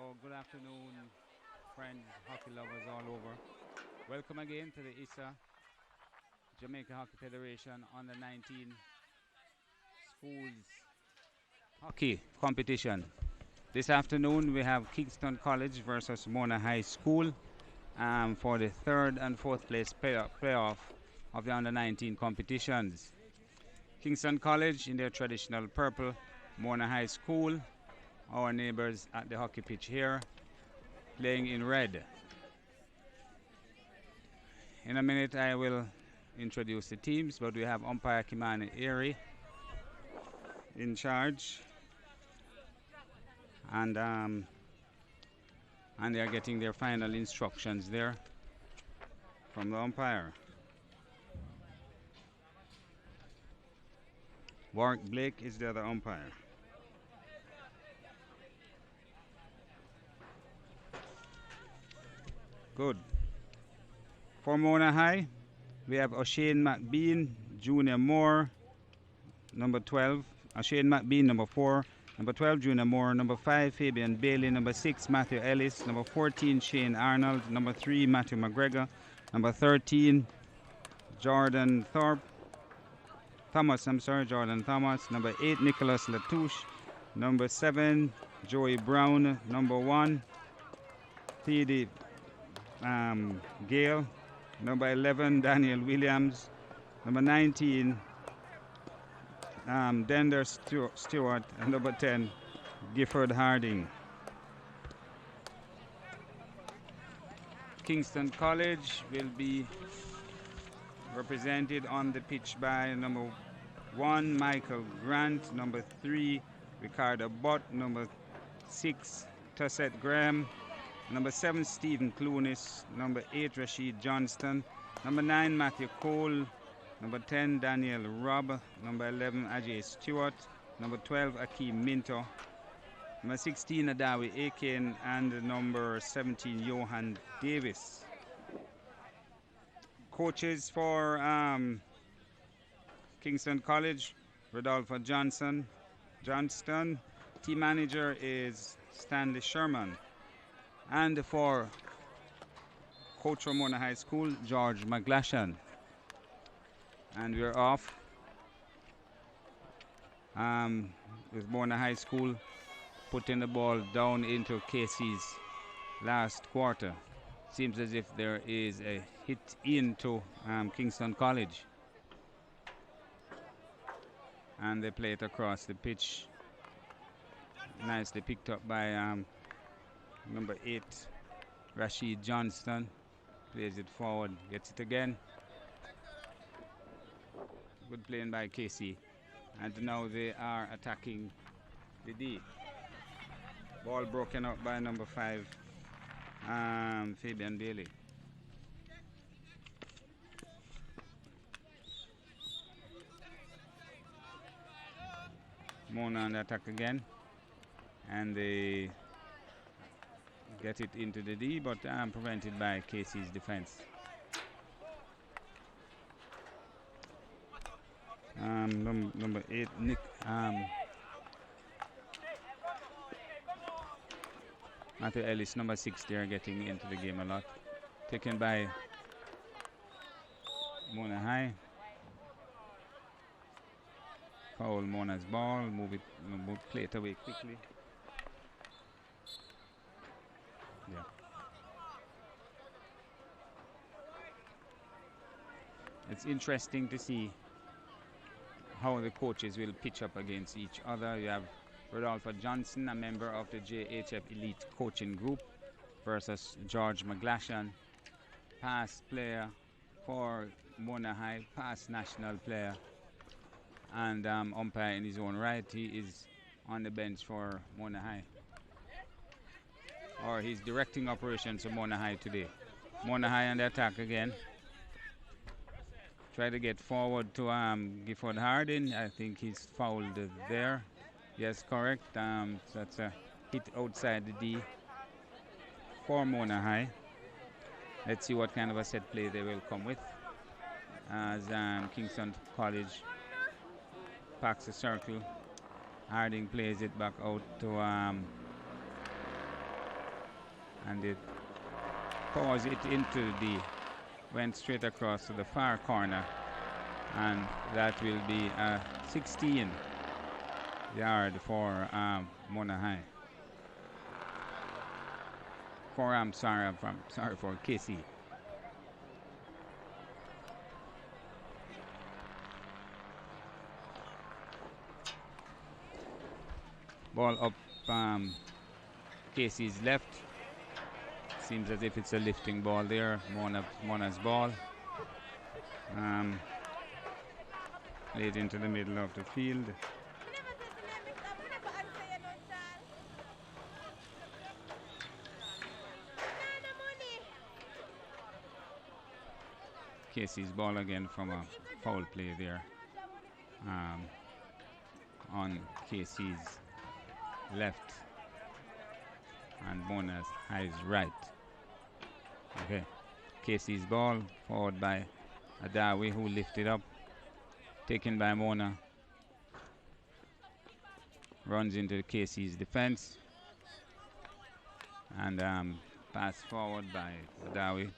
So, good afternoon, friends, hockey lovers all over. Welcome again to the ISSA Jamaica Hockey Federation Under 19 Schools Hockey Competition. This afternoon we have Kingston College versus Mona High School for the third and fourth place playoff of the Under 19 competitions. Kingston College in their traditional purple, Mona High School, our neighbors at the hockey pitch here, playing in red. In a minute, I will introduce the teams, but we have umpire Kimani Erie in charge, and they are getting their final instructions there from the umpire. Warwick Blake is the other umpire. Good. For Mona High, we have O'Shane McBean, Junior Moore, number 12. O'Shane McBean, number 4. Number 12, Junior Moore. Number 5, Fabian Bailey. Number 6, Matthew Ellis. Number 14, Shane Arnold. Number 3, Matthew McGregor. Number 13, Jordan Jordan Thomas. Number 8, Nicholas Latouche. Number 7, Joey Brown. Number 1, T.D. Gale. Number 11, Daniel Williams. Number 19, Dender Stewart. And number 10, Gifford Harding. Kingston College will be represented on the pitch by number 1, Michael Grant. Number 3, Ricardo Bott. Number 6, Tusset Graham. Number 7, Stephen Clunis. Number 8, Rashid Johnston. Number 9, Matthew Cole. Number 10, Daniel Robb. Number 11, Ajay Stewart. Number 12, Akeem Minto. Number 16, Adawi Aiken. And number 17, Johan Davis. Coaches for Kingston College, Rodolfo Johnston. Team manager is Stanley Sherman. And for coach from Mona High School, George McGlashan. And we're off with Mona High School putting the ball down into Casey's last quarter. Seems as if there is a hit into Kingston College. And they play it across the pitch. Nicely picked up by number 8, Rashid Johnston. Plays it forward, gets it again. Good playing by Casey. And now they are attacking the D. Ball broken up by number 5, Fabian Bailey. Mona on the attack again. And they get it into the D, but prevented by Casey's defense. Number 8, Nick. Matthew Ellis, number 6, they are getting into the game a lot. Taken by Mona High. Foul Mona's ball. Play it away quickly. Yeah. It's interesting to see how the coaches will pitch up against each other. You have Rodolfo Johnson, a member of the JHF Elite Coaching Group, versus George McGlashan, past player for Mona High, past national player, and umpire in his own right. He is on the bench for Mona High. Or he's directing operations for Mona High today. Mona High on the attack again. Try to get forward to Gifford Harding. I think he's fouled there. Yes, correct. So that's a hit outside the D for Mona High. Let's see what kind of a set play they will come with as Kingston College packs a circle. Harding plays it back out to and it pours it into the, went straight across to the far corner, and that will be a 16-yard for Mona High. Sorry for KC. Ball up KC's left. Seems as if it's a lifting ball there. Mona's ball. Played into the middle of the field. KC's ball again from a foul play there on KC's left and Mona High's right. Okay, KC's ball forward by Adawi, who lifted up, taken by Mona, runs into KC's defense, and pass forward by Adawi,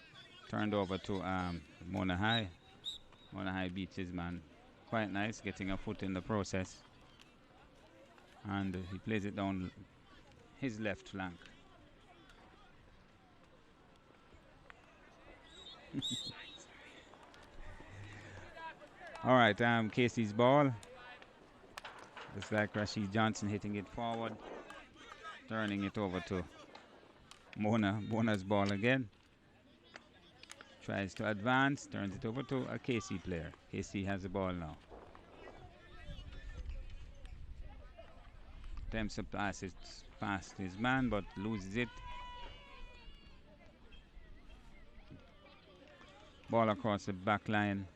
turned over to Mona High. Mona High beats his man quite nice, getting a foot in the process, and he plays it down his left flank. All right, KC's ball. Just like Rashid Johnson hitting it forward, turning it over to Mona. Mona's ball again. Tries to advance, turns it over to a KC player. KC has the ball now. Attempts to pass it past his man, but loses it. Ball across the back line.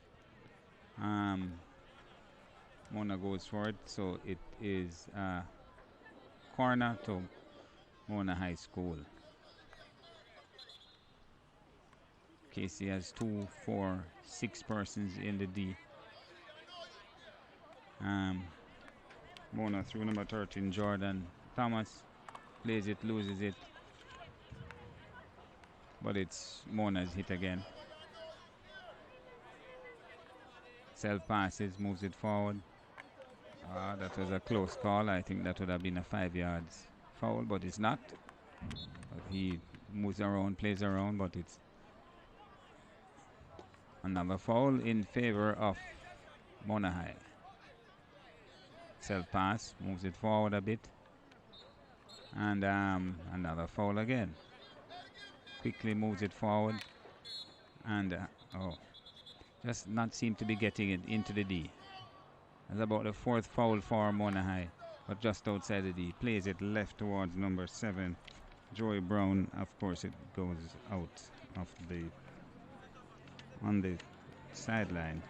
Mona goes for it, so it is corner to Mona High School. KC has 2, 4, 6 persons in the D. Mona through number 13, Jordan Thomas, plays it, loses it, but it's Mona's hit again. Self passes, moves it forward. That was a close call. I think that would have been a 5 yards foul, but it's not. He moves around, plays around, but it's another foul in favor of Mona High. Self pass, moves it forward a bit, and another foul again. Quickly moves it forward, and just not seem to be getting it into the D. That's about the 4th foul for Mona High, but just outside the D. Plays it left towards number 7, Joey Brown. Of course, it goes out of on the sideline.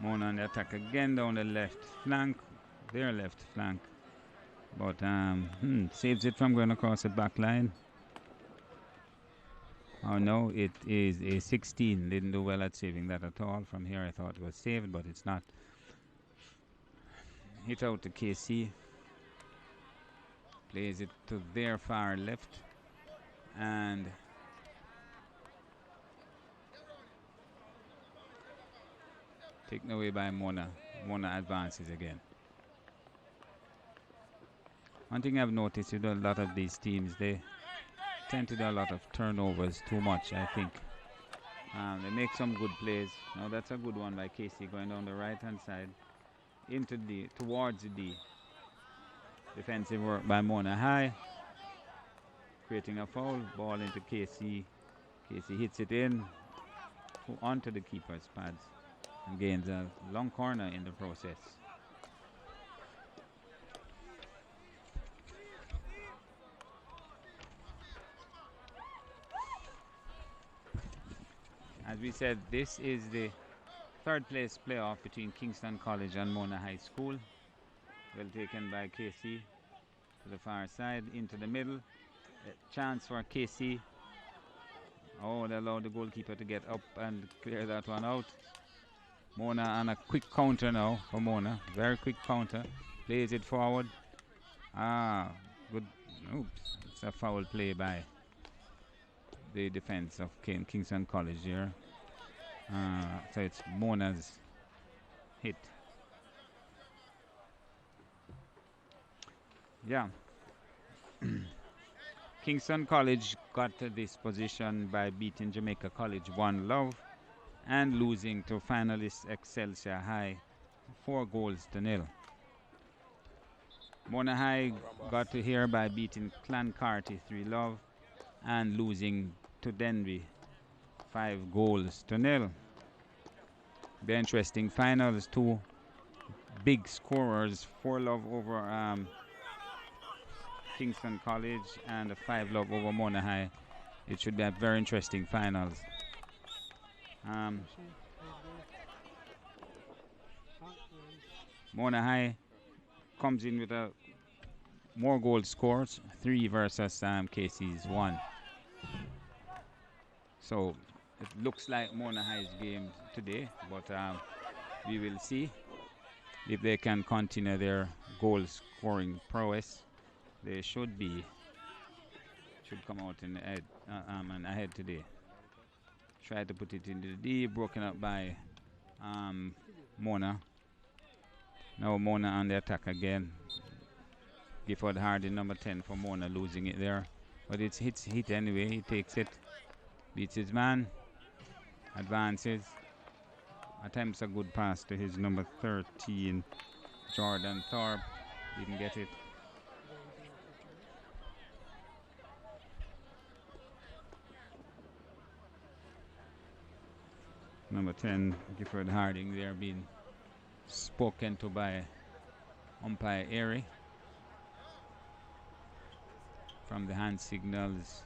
Mona on the attack again down the left flank, their left flank, but saves it from going across the back line. Oh no, it is a 16. Didn't do well at saving that at all. From here I thought it was saved, but it's not. Hit out to KC. Plays it to their far left, and taken away by Mona. Mona advances again. One thing I've noticed with a lot of these teams, they tend to do a lot of turnovers too much, I think. They make some good plays. Now that's a good one by KC, going down the right-hand side into D, towards the D. Defensive work by Mona High, creating a foul. Ball into KC. KC hits it in onto the keeper's pads and gains a long corner in the process. As we said, this is the 3rd place playoff between Kingston College and Mona High School. Well taken by KC to the far side, into the middle. A chance for KC. Oh, they allowed the goalkeeper to get up and clear that one out. Mona on a quick counter now for Mona. Very quick counter. Plays it forward. Ah, good. Oops. It's a foul play by the defense of Kingston College here. So it's Mona's hit. Yeah. Kingston College got to this position by beating Jamaica College 1-0 and losing to finalist Excelsior High 4-0. Mona High got to here by beating Clancarty 3-0 and losing to Denby 5-0. Be interesting finals. Two big scorers, 4-0 over Kingston College and a 5-0 over Mona High. It should be a very interesting finals. Mona High comes in with a more goal scores, 3 versus KC's 1. So it looks like Mona High's game today, but we will see if they can continue their goal scoring prowess. They should come out in the head, and ahead today. Tried to put it into the D, broken up by Mona. Now Mona on the attack again. Gifford Hardy, number 10 for Mona, losing it there. But it's hit anyway. He takes it, beats his man, advances. Attempts a good pass to his number 13, Jordan Thorpe. Didn't get it. Number 10, Gifford Harding, there being spoken to by umpire Airy from the hand signals.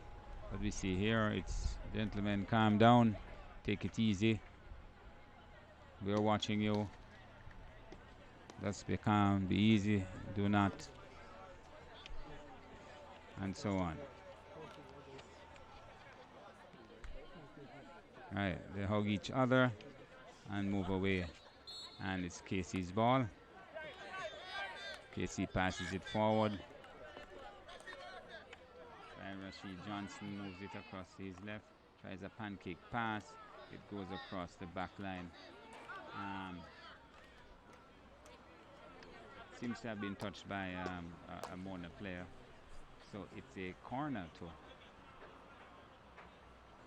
What we see here, it's gentlemen, calm down, take it easy. We're watching you. Just be calm, be easy, do not, and so on. Right, they hug each other and move away. And it's KC's ball. KC passes it forward. And Rashid Johnson moves it across his left. Tries a pancake pass. It goes across the back line. Seems to have been touched by a Mona player. So it's a corner to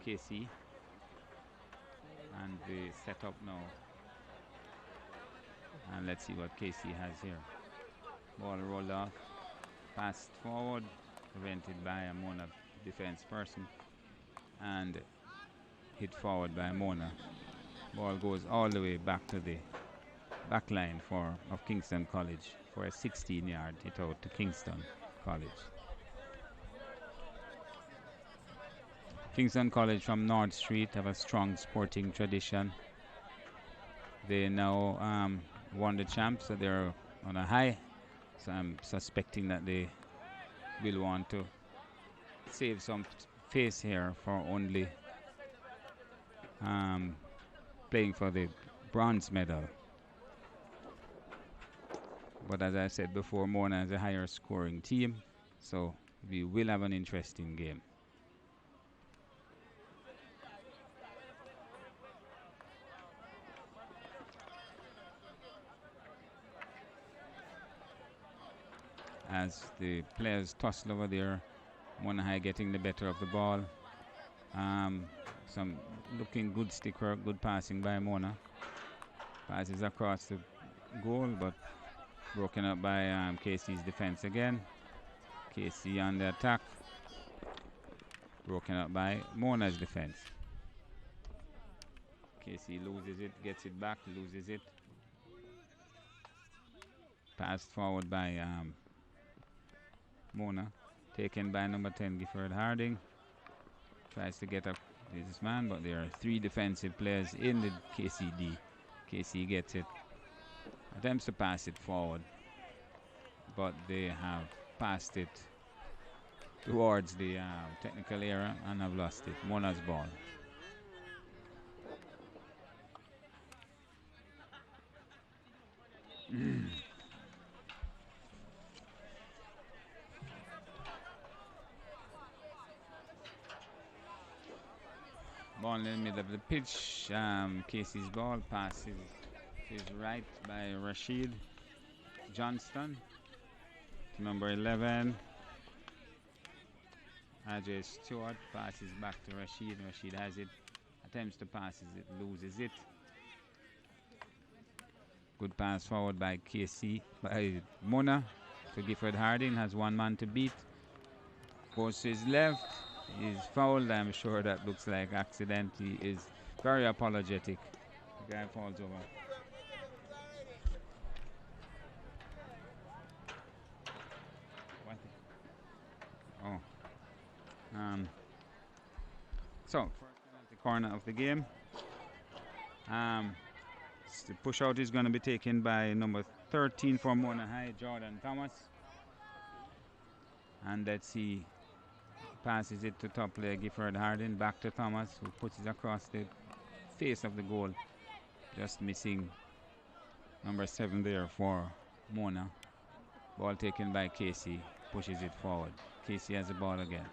KC. And they set up now. And let's see what KC has here. Ball rolled off. Passed forward. Prevented by a Mona defense person. And hit forward by Mona. Ball goes all the way back to the back line of Kingston College for a 16-yard hit out to Kingston College. Kingston College from North Street have a strong sporting tradition. They now won the champ, so they're on a high. So I'm suspecting that they will want to save some face here for only playing for the bronze medal. But as I said before, Mona is a higher scoring team, so we will have an interesting game. As the players tussle over there, Mona High getting the better of the ball. Some looking good stick work, good passing by Mona. Passes across the goal, but broken up by KC's defense again. KC on the attack. Broken up by Mona's defense. KC loses it, gets it back, loses it. Passed forward by Mona, taken by number 10 Gifford Harding. Tries to get up this man, but there are 3 defensive players in the KCD. KC gets it. Attempts to pass it forward, but they have passed it towards the technical area and have lost it. Mona's ball. Ball in the middle of the pitch. Casey's ball passes to his right by Rashid Johnston to number 11. Ajay Stewart passes back to Rashid. Rashid has it, attempts to pass it, loses it. Good pass forward by by Mona to Gifford Harding. Has one man to beat. Goes to his left. He's fouled. I'm sure that looks like accident. He is very apologetic. The guy falls over. What? Oh. So, first penalty corner of the game. The push out is going to be taken by number 13 for Mona High, Jordan Thomas. And let's see, passes it to top player Gifford Harding, back to Thomas, who puts it across the face of the goal. Just missing number 7 there for Mona. Ball taken by Casey, pushes it forward. Casey has the ball again.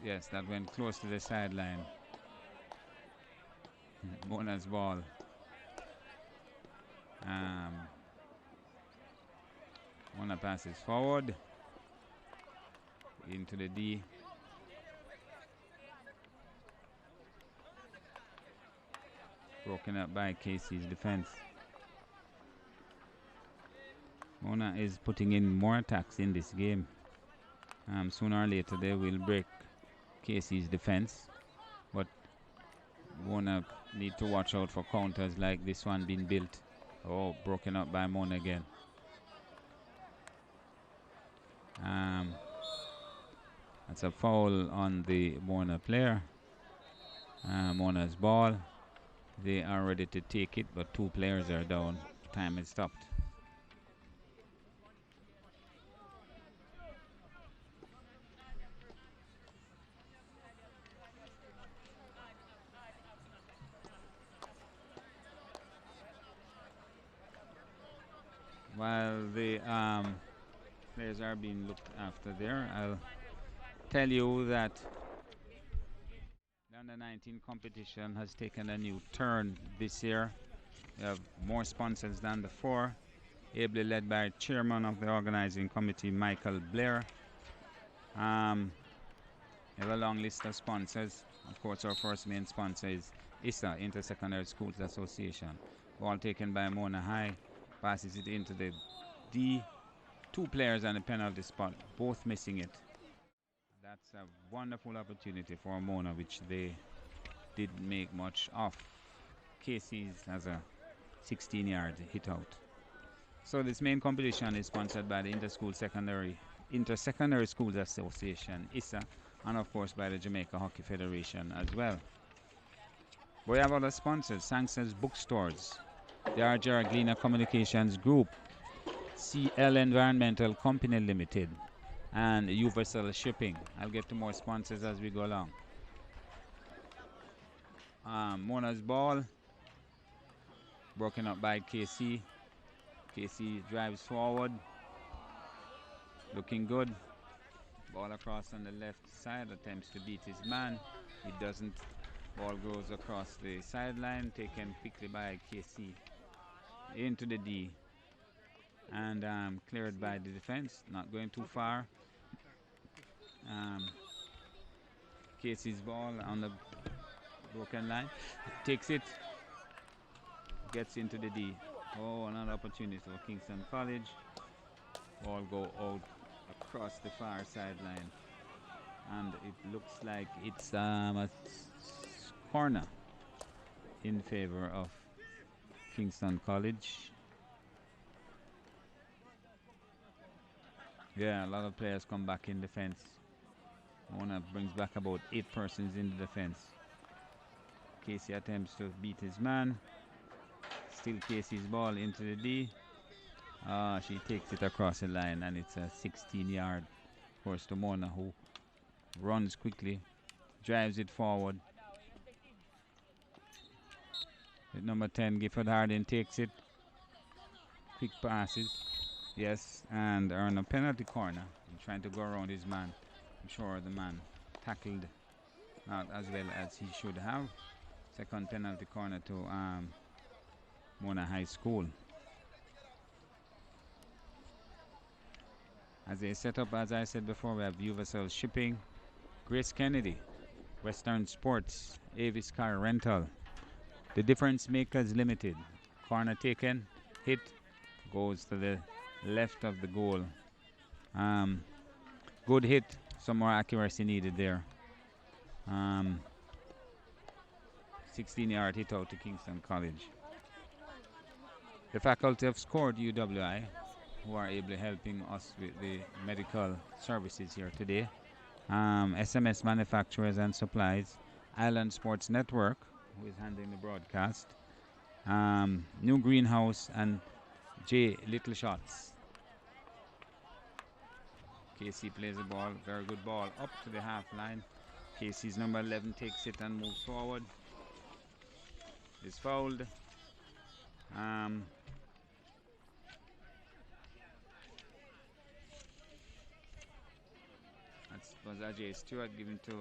Yes, that went close to the sideline. Mona's ball. Mona passes forward into the D. Broken up by Casey's defense. Mona is putting in more attacks in this game. Sooner or later they will break Casey's defense, but Mona need to watch out for counters like this one being built. Oh, broken up by Mona again. That's a foul on the Mona player. Mona's ball. They are ready to take it, but 2 players are down. Time is stopped. While the players are being looked after there, I'll tell you that the Under-19 competition has taken a new turn this year. We have more sponsors than before, ably led by chairman of the organizing committee, Michael Blair. We have a long list of sponsors. Of course, our first main sponsor is ISSA, Inter-Secondary Schools Association. Ball taken by Mona High. Passes it into the D. 2 players on the penalty spot, both missing it. That's a wonderful opportunity for Mona, which they didn't make much of. Casey's has a 16-yard hit out. So this main competition is sponsored by the Inter-Secondary Schools Association, ISSA, and of course by the Jamaica Hockey Federation as well. We have other sponsors: Sanctions Bookstores, the RJR Gleaner Communications Group, CL Environmental Company Limited, and Universal Shipping. I'll get to more sponsors as we go along. Mona's ball, broken up by Casey. Casey drives forward, looking good. Ball across on the left side, attempts to beat his man. He doesn't. Ball goes across the sideline, taken quickly by Casey into the D, and cleared by the defense, not going too far. Casey's ball on the broken line, takes it, gets into the D. Oh, another opportunity for Kingston College. Ball go out across the far sideline, and it looks like it's a corner in favor of Kingston College. Yeah, a lot of players come back in defense. Mona brings back about 8 persons in the defense. Casey attempts to beat his man. Still Casey's ball into the D. She takes it across the line, and it's a 16-yard. Of course, to Mona, who runs quickly, drives it forward. With number 10, Gifford Harding takes it. Quick passes. Yes, and earn a penalty corner. He's trying to go around his man. I'm sure the man tackled not as well as he should have. Second penalty corner to Mona High School. As they set up, as I said before, we have Universal Shipping, Grace Kennedy, Western Sports, Avis Car Rental, The Difference Makers Limited. Corner taken, hit, goes to the left of the goal. Good hit, some more accuracy needed there. 16-yard hit out to Kingston College. The faculty have scored UWI, who are ably helping us with the medical services here today. SMS Manufacturers and Supplies, Island Sports Network, who is handling the broadcast, New Greenhouse, and J Little Shots. KC plays the ball, very good ball, up to the half line. KC's number 11 takes it and moves forward. Is fouled. That was Ajay Stewart given to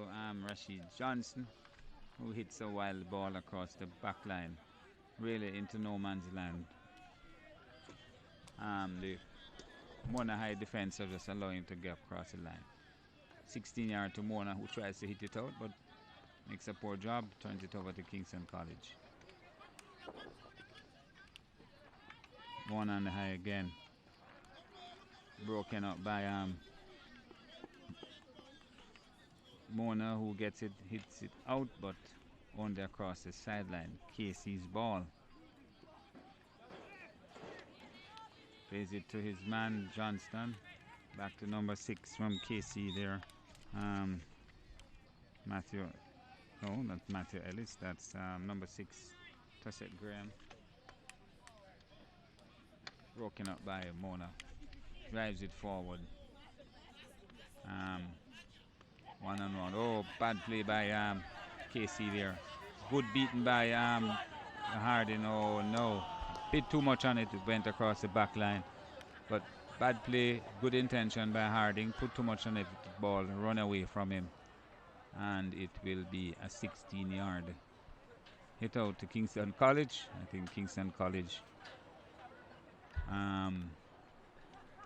Rashid Johnson, who hits a wild ball across the back line, really into no man's land. The Mona High defense are just allowing him to get across the line. 16-yard to Mona, who tries to hit it out, but makes a poor job, turns it over to Kingston College. Mona on the high again. Broken up by Mona, who gets it, hits it out, but only across the sideline. Casey's ball. Plays it to his man, Johnston. Back to number 6 from KC there. Matthew, no, not Matthew Ellis, that's number 6, Tusset Graham. Broken up by Mona. Drives it forward. One-on-one. Oh, bad play by KC there. Good beaten by Harding. Oh, no. Bit too much on it. It went across the back line. But bad play, good intention by Harding. Put too much on it. The ball run away from him. And it will be a 16-yard hit out to Kingston College. I think Kingston College.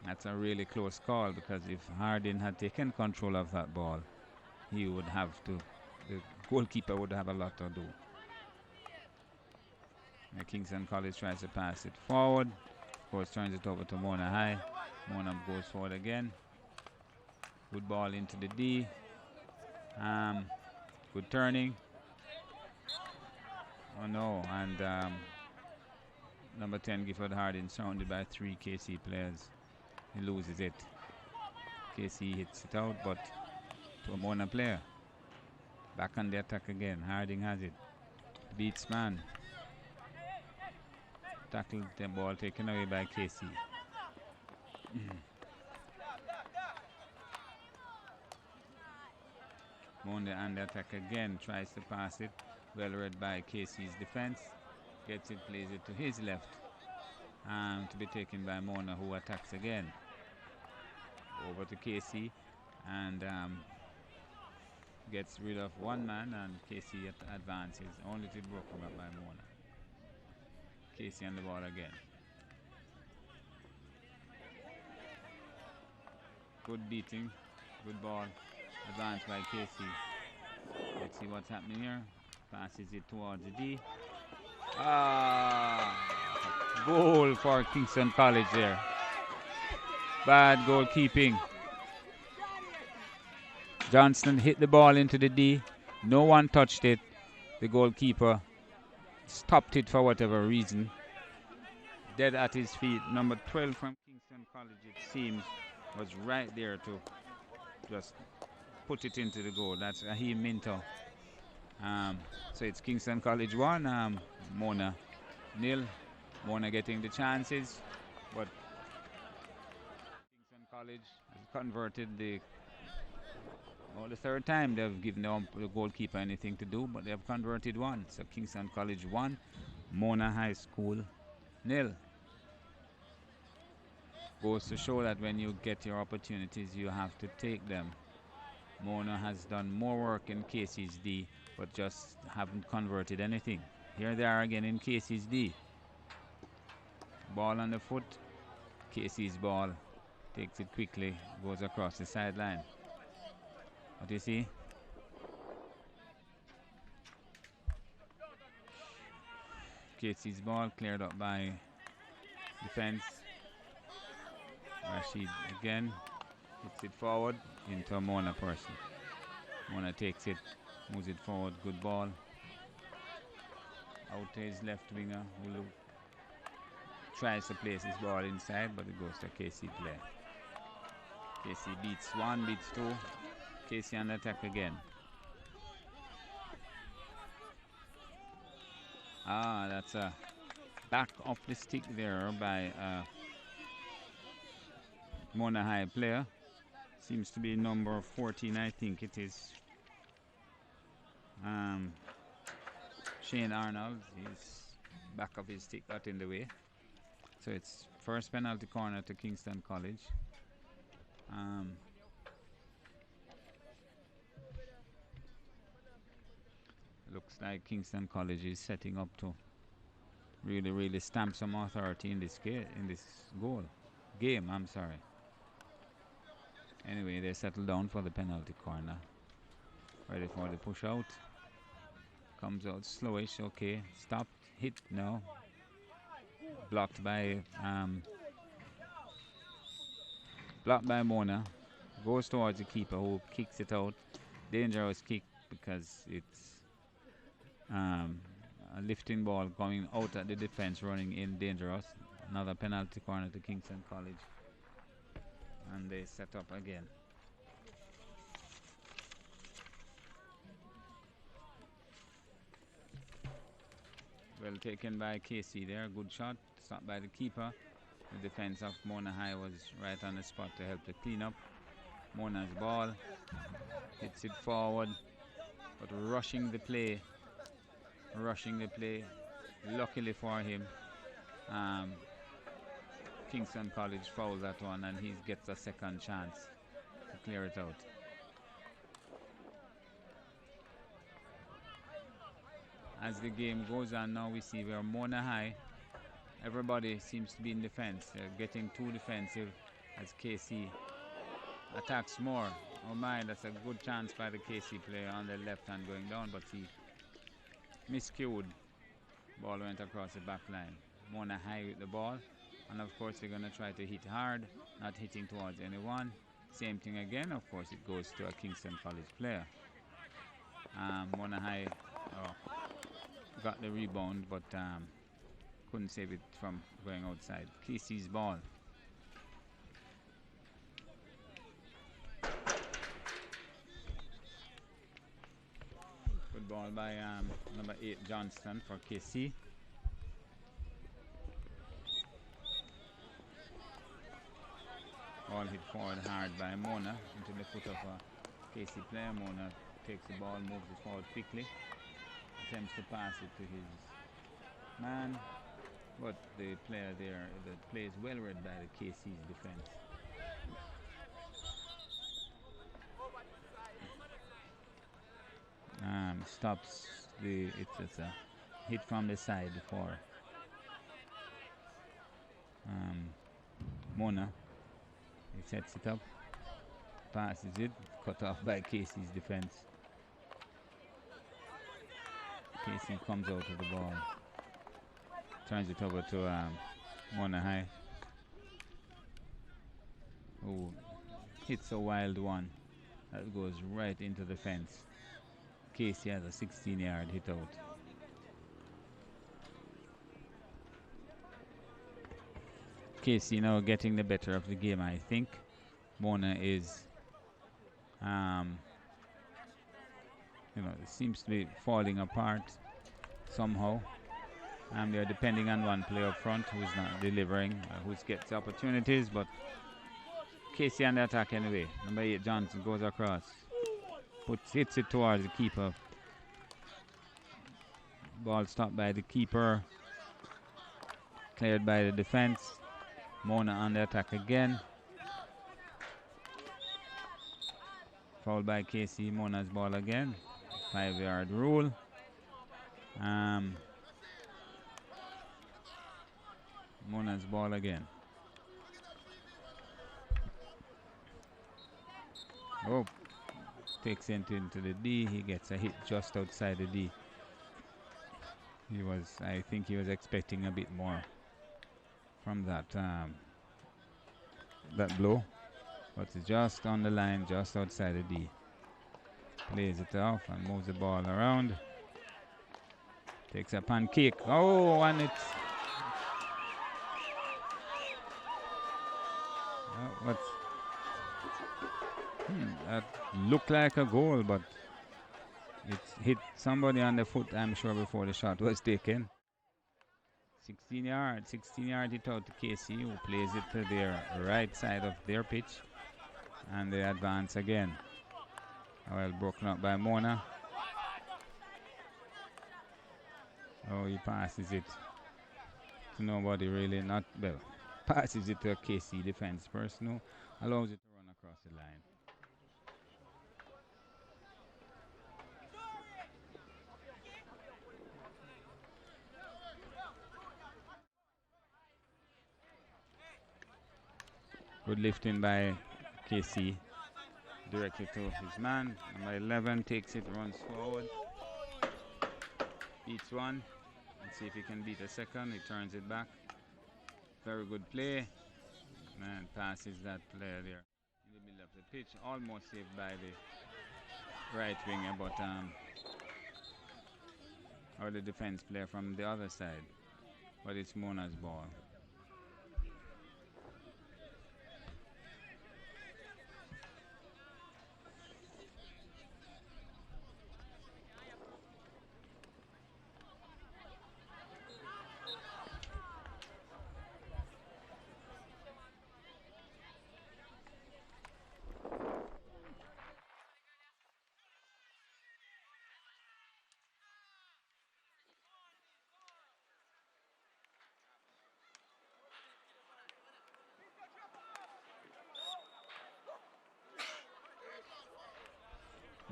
That's a really close call, because if Harding had taken control of that ball, he would have to, the goalkeeper would have a lot to do. And Kingston College tries to pass it forward. Of course, turns it over to Mona High. Mona goes forward again. Good ball into the D. Good turning. Oh no, and number 10, Gifford Harding, surrounded by 3 KC players. He loses it. KC hits it out, but to a Mona player. Back on the attack again. Harding has it. Beats man. Tackled, the ball taken away by KC. Mona on the attack again. Tries to pass it. Well read by KC's defense. Gets it, plays it to his left. To be taken by Mona, who attacks again. Over to KC and gets rid of one man, and KC advances, only to be broken up by Mona. KC on the ball again. Good beating, good ball, advanced by KC. Let's see what's happening here. Passes it towards the D. Goal for Kingston College there. Bad goalkeeping. Johnston hit the ball into the D. No one touched it. The goalkeeper stopped it for whatever reason. Dead at his feet. Number 12 from Kingston College, it seems, was right there to just put it into the goal. That's Raheem Minto. So it's Kingston College 1, Mona 0. Mona getting the chances, but Kingston College has converted the third time they've given the goalkeeper anything to do, but they have converted one. So Kingston College 1, Mona High School 0. Goes to show that when you get your opportunities, you have to take them. Mona has done more work in Casey's D, but just haven't converted anything. Here they are again in Casey's D. Ball on the foot. Casey's ball. Takes it quickly. Goes across the sideline. What do you see? Casey's ball cleared up by defense. Rashid again. Hits it forward into a Mona person. Mona takes it. Moves it forward. Good ball. Out to his left winger, who tries to place his ball inside, but it goes to Casey play. Casey beats one, beats two. Casey on the attack again. That's a back of the stick there by Mona High player. Seems to be number 14, I think it is. Shane Arnold, his back of his stick got in the way. So it's first penalty corner to Kingston College. Looks like Kingston College is setting up to really stamp some authority in this game. I'm sorry. Anyway, they settle down for the penalty corner. Ready for the push out. Comes out slowish. Okay, stopped. Hit. No. Blocked by Mona. Goes towards the keeper, who kicks it out. Dangerous kick because it's a lifting ball going out at the defense, running in, dangerous. Another penalty corner to Kingston College. And they set up again. Well taken by Casey there. Good shot. Stopped by the keeper. The defense of Mona High was right on the spot to help the clean up. Mona's ball. Hits it forward. But rushing the play. Luckily for him, Kingston College fouls that one, and he gets a second chance to clear it out. As the game goes on now, we see where Mona High, everybody seems to be in defense. They're getting too defensive as KC attacks more. Oh my, that's a good chance by the KC player on the left hand going down, but he miscued. Ball went across the back line. Mona High with the ball, and of course they're going to try to hit hard, not hitting towards anyone. Same thing again, of course it goes to a Kingston College player. Mona High got the rebound, but couldn't save it from going outside. KC's ball. Good ball by number 8 Johnston for KC. Ball hit forward hard by Mona into the foot of a KC player. Mona takes the ball, moves it forward quickly, attempts to pass it to his man, but the player there, the play is well read by the KC's defense. Stops it's a hit from the side for Mona. He sets it up, passes it, cut off by Casey's defense. Casey comes out of the ball, turns it over to Mona High, who hits a wild one that goes right into the fence. Casey has a 16-yard hit out. Casey now getting the better of the game, I think. Mona is, it seems to be falling apart somehow. They're depending on one player up front who's not delivering, who gets opportunities, but Casey on the attack anyway. Number 8 Johnson goes across, hits it towards the keeper. Ball stopped by the keeper, cleared by the defense. Mona on the attack again. Fouled by Casey. Mona's ball again. 5-yard rule. Mona's ball again. Oh, takes it into the D. He gets a hit just outside the D. I think he was expecting a bit more from that blow, but it's just on the line, just outside the D. Plays it off and moves the ball around. Takes a pancake. Oh, and it's that looked like a goal, but it hit somebody on the foot, I'm sure, before the shot was taken. 16 yards hit out to Casey, who plays it to their right side of their pitch. And they advance again. Well, broken up by Mona. Oh, he passes it to nobody really, passes it to a KC defense person who allows it to run across the line. Good lifting by KC, directly to his man. Number 11 takes it, runs forward, beats one. Let's see if he can beat a second. He turns it back. Very good play. Man, passes that player there in the middle of the pitch. Almost saved by the right winger, but or the defense player from the other side. But it's Mona's ball.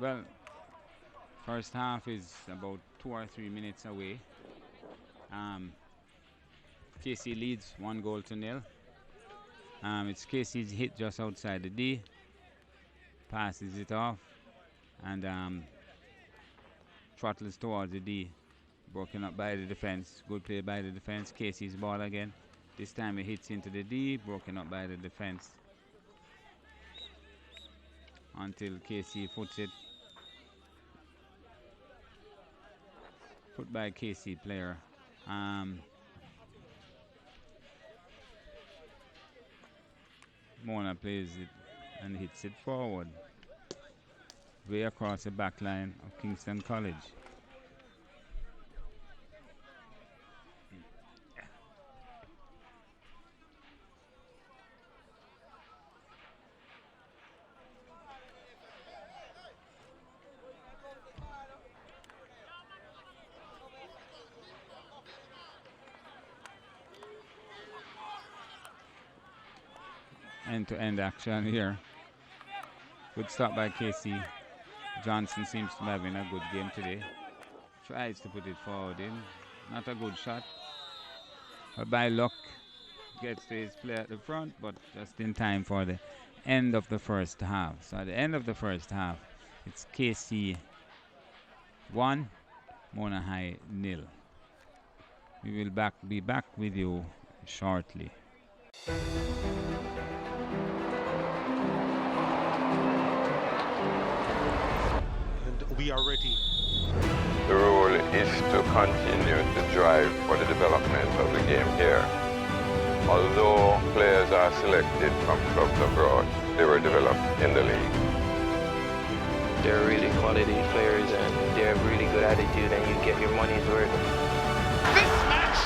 Well, first half is about 2 or 3 minutes away. KC leads 1-0. It's KC's hit just outside the D. Passes it off and throttles towards the D. Broken up by the defense. Good play by the defense. KC's ball again. This time it hits into the D. Broken up by the defense. Until KC foots it. Put by KC player. Mona plays it and hits it forward. Way across the back line of Kingston College. End-to-end action here. Good stop by KC. Johnson seems to be having a good game today. Tries to put it forward in. Not a good shot. But by luck, gets to his player at the front, but just in time for the end of the first half. So at the end of the first half, it's KC 1, Mona High 0. We will be back with you shortly. We are ready. The rule is to continue to drive for the development of the game here. Although players are selected from clubs abroad, they were developed in the league. They're really quality players and they have really good attitude and you get your money's worth. This match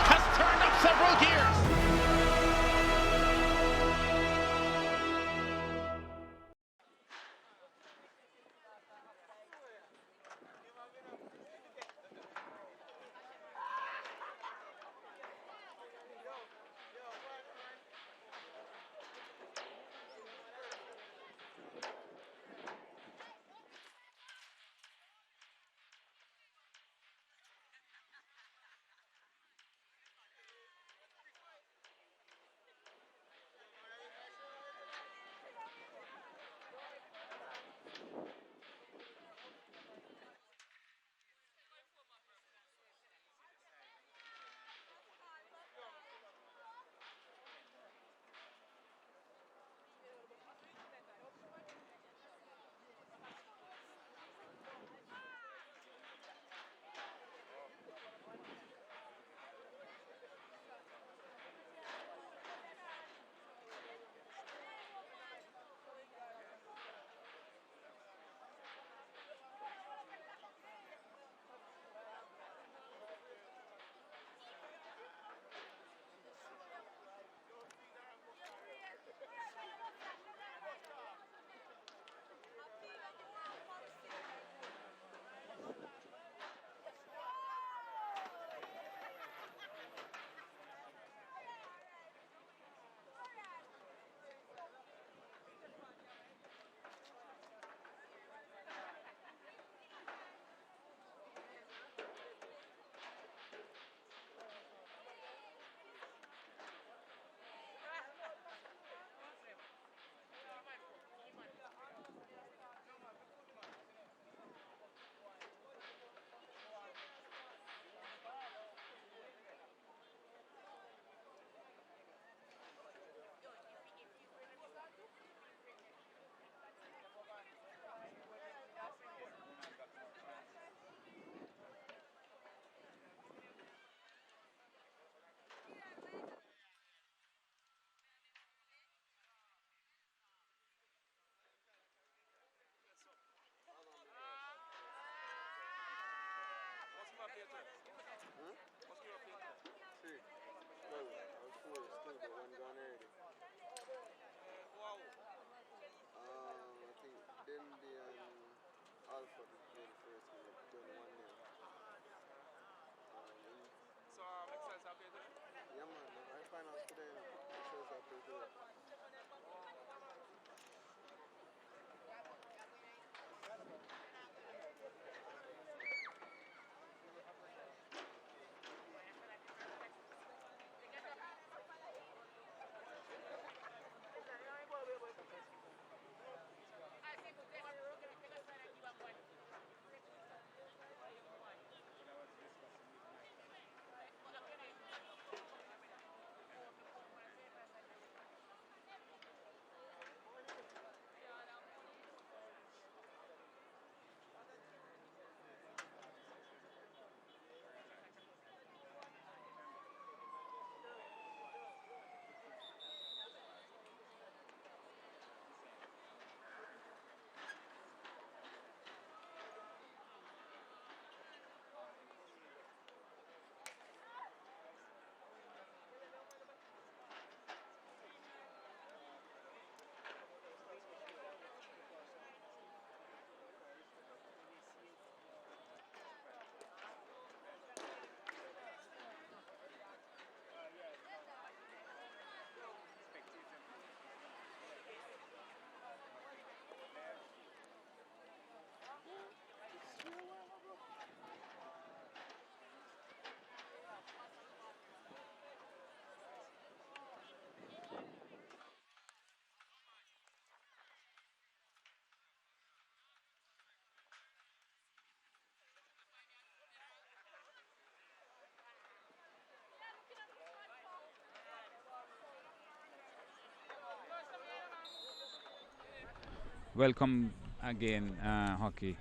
Welcome again, hockey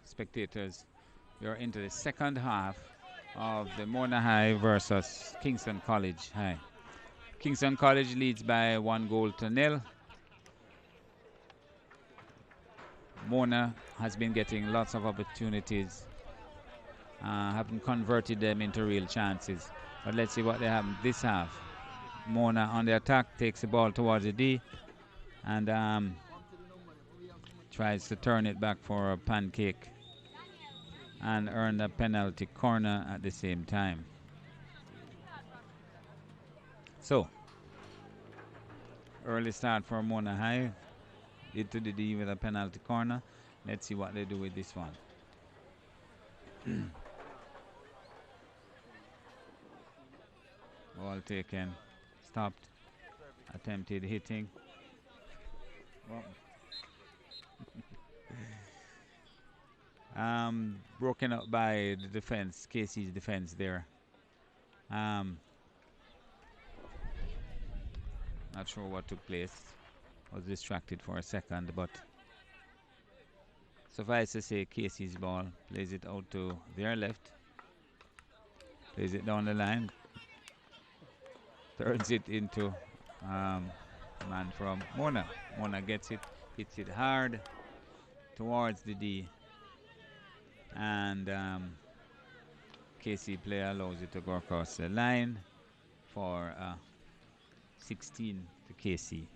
spectators. We are into the second half of the Mona High versus Kingston College High. Kingston College leads by 1-0. Mona has been getting lots of opportunities, haven't converted them into real chances. But let's see what they have this half. Mona on the attack takes the ball towards the D and tries to turn it back for a pancake and earn a penalty corner at the same time. So, early start for Mona High. Into the D with a penalty corner. Let's see what they do with this one. Ball taken, stopped, attempted hitting. Well, broken up by the defense, Casey's defense there. Not sure what took place. Was distracted for a second, but suffice to say, Casey's ball plays it out to their left, plays it down the line, turns it into man from Mona. Mona gets it, hits it hard towards the D, and Casey player allows it to go across the line for 16 to Casey.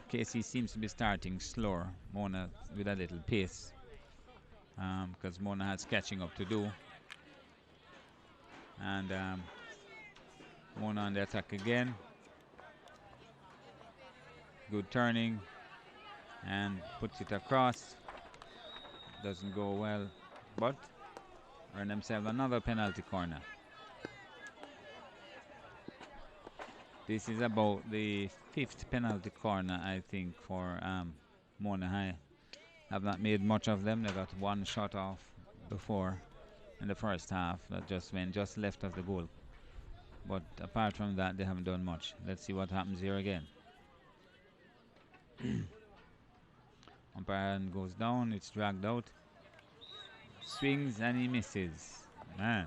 Casey seems to be starting slower, Mona with a little pace, because Mona has catching up to do. And Mona on the attack again. Good turning and puts it across. Doesn't go well, but earn themselves another penalty corner. This is about the 5th penalty corner, I think, for Mona High. Have not made much of them. They got one shot off before in the first half that just went just left of the goal. But apart from that, they haven't done much. Let's see what happens here again. Umpire goes down. It's dragged out. Swings and he misses. Man,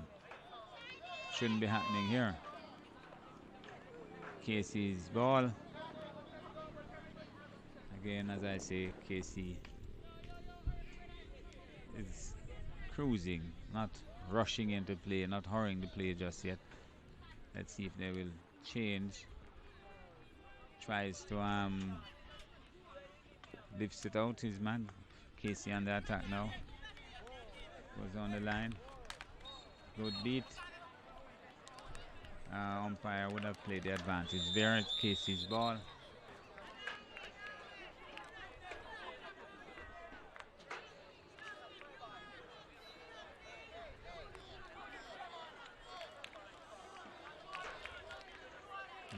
shouldn't be happening here. Casey's ball. Again, as I say, Casey is cruising, not rushing into play, not hurrying the play just yet. Let's see if they will change. Tries to lifts it out, his man. Casey on the attack now. Goes on the line. Good beat. Umpire would have played the advantage there. It's Casey's ball.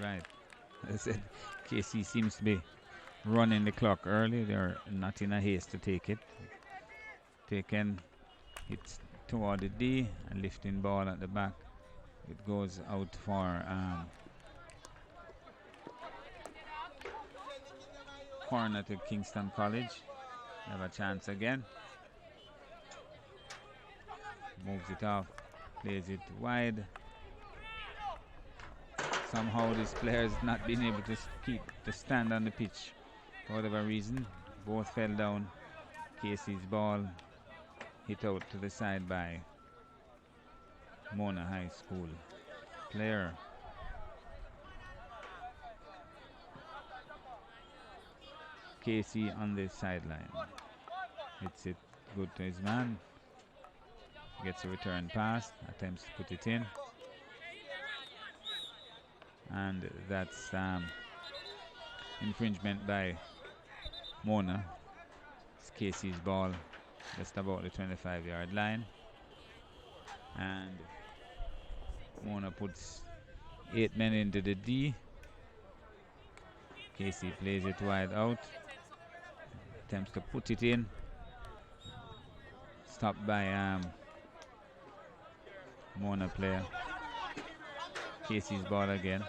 Right. As I said, Casey seems to be running the clock early. They're not in a haste to take it. Taken, hits toward the D, and lifting ball at the back. It goes out for corner to Kingston College. They have a chance again. Moves it off, plays it wide. Somehow this player has not been able to keep to stand on the pitch for whatever reason. Both fell down. Casey's ball hit out to the side by Mona High School player. Casey on the sideline. Hits it good to his man. Gets a return pass. Attempts to put it in. And that's infringement by Mona. It's Casey's ball just about the 25-yard line. And Mona puts 8 men into the D. Casey plays it wide out. Attempts to put it in. Stopped by Mona player. Casey's ball again.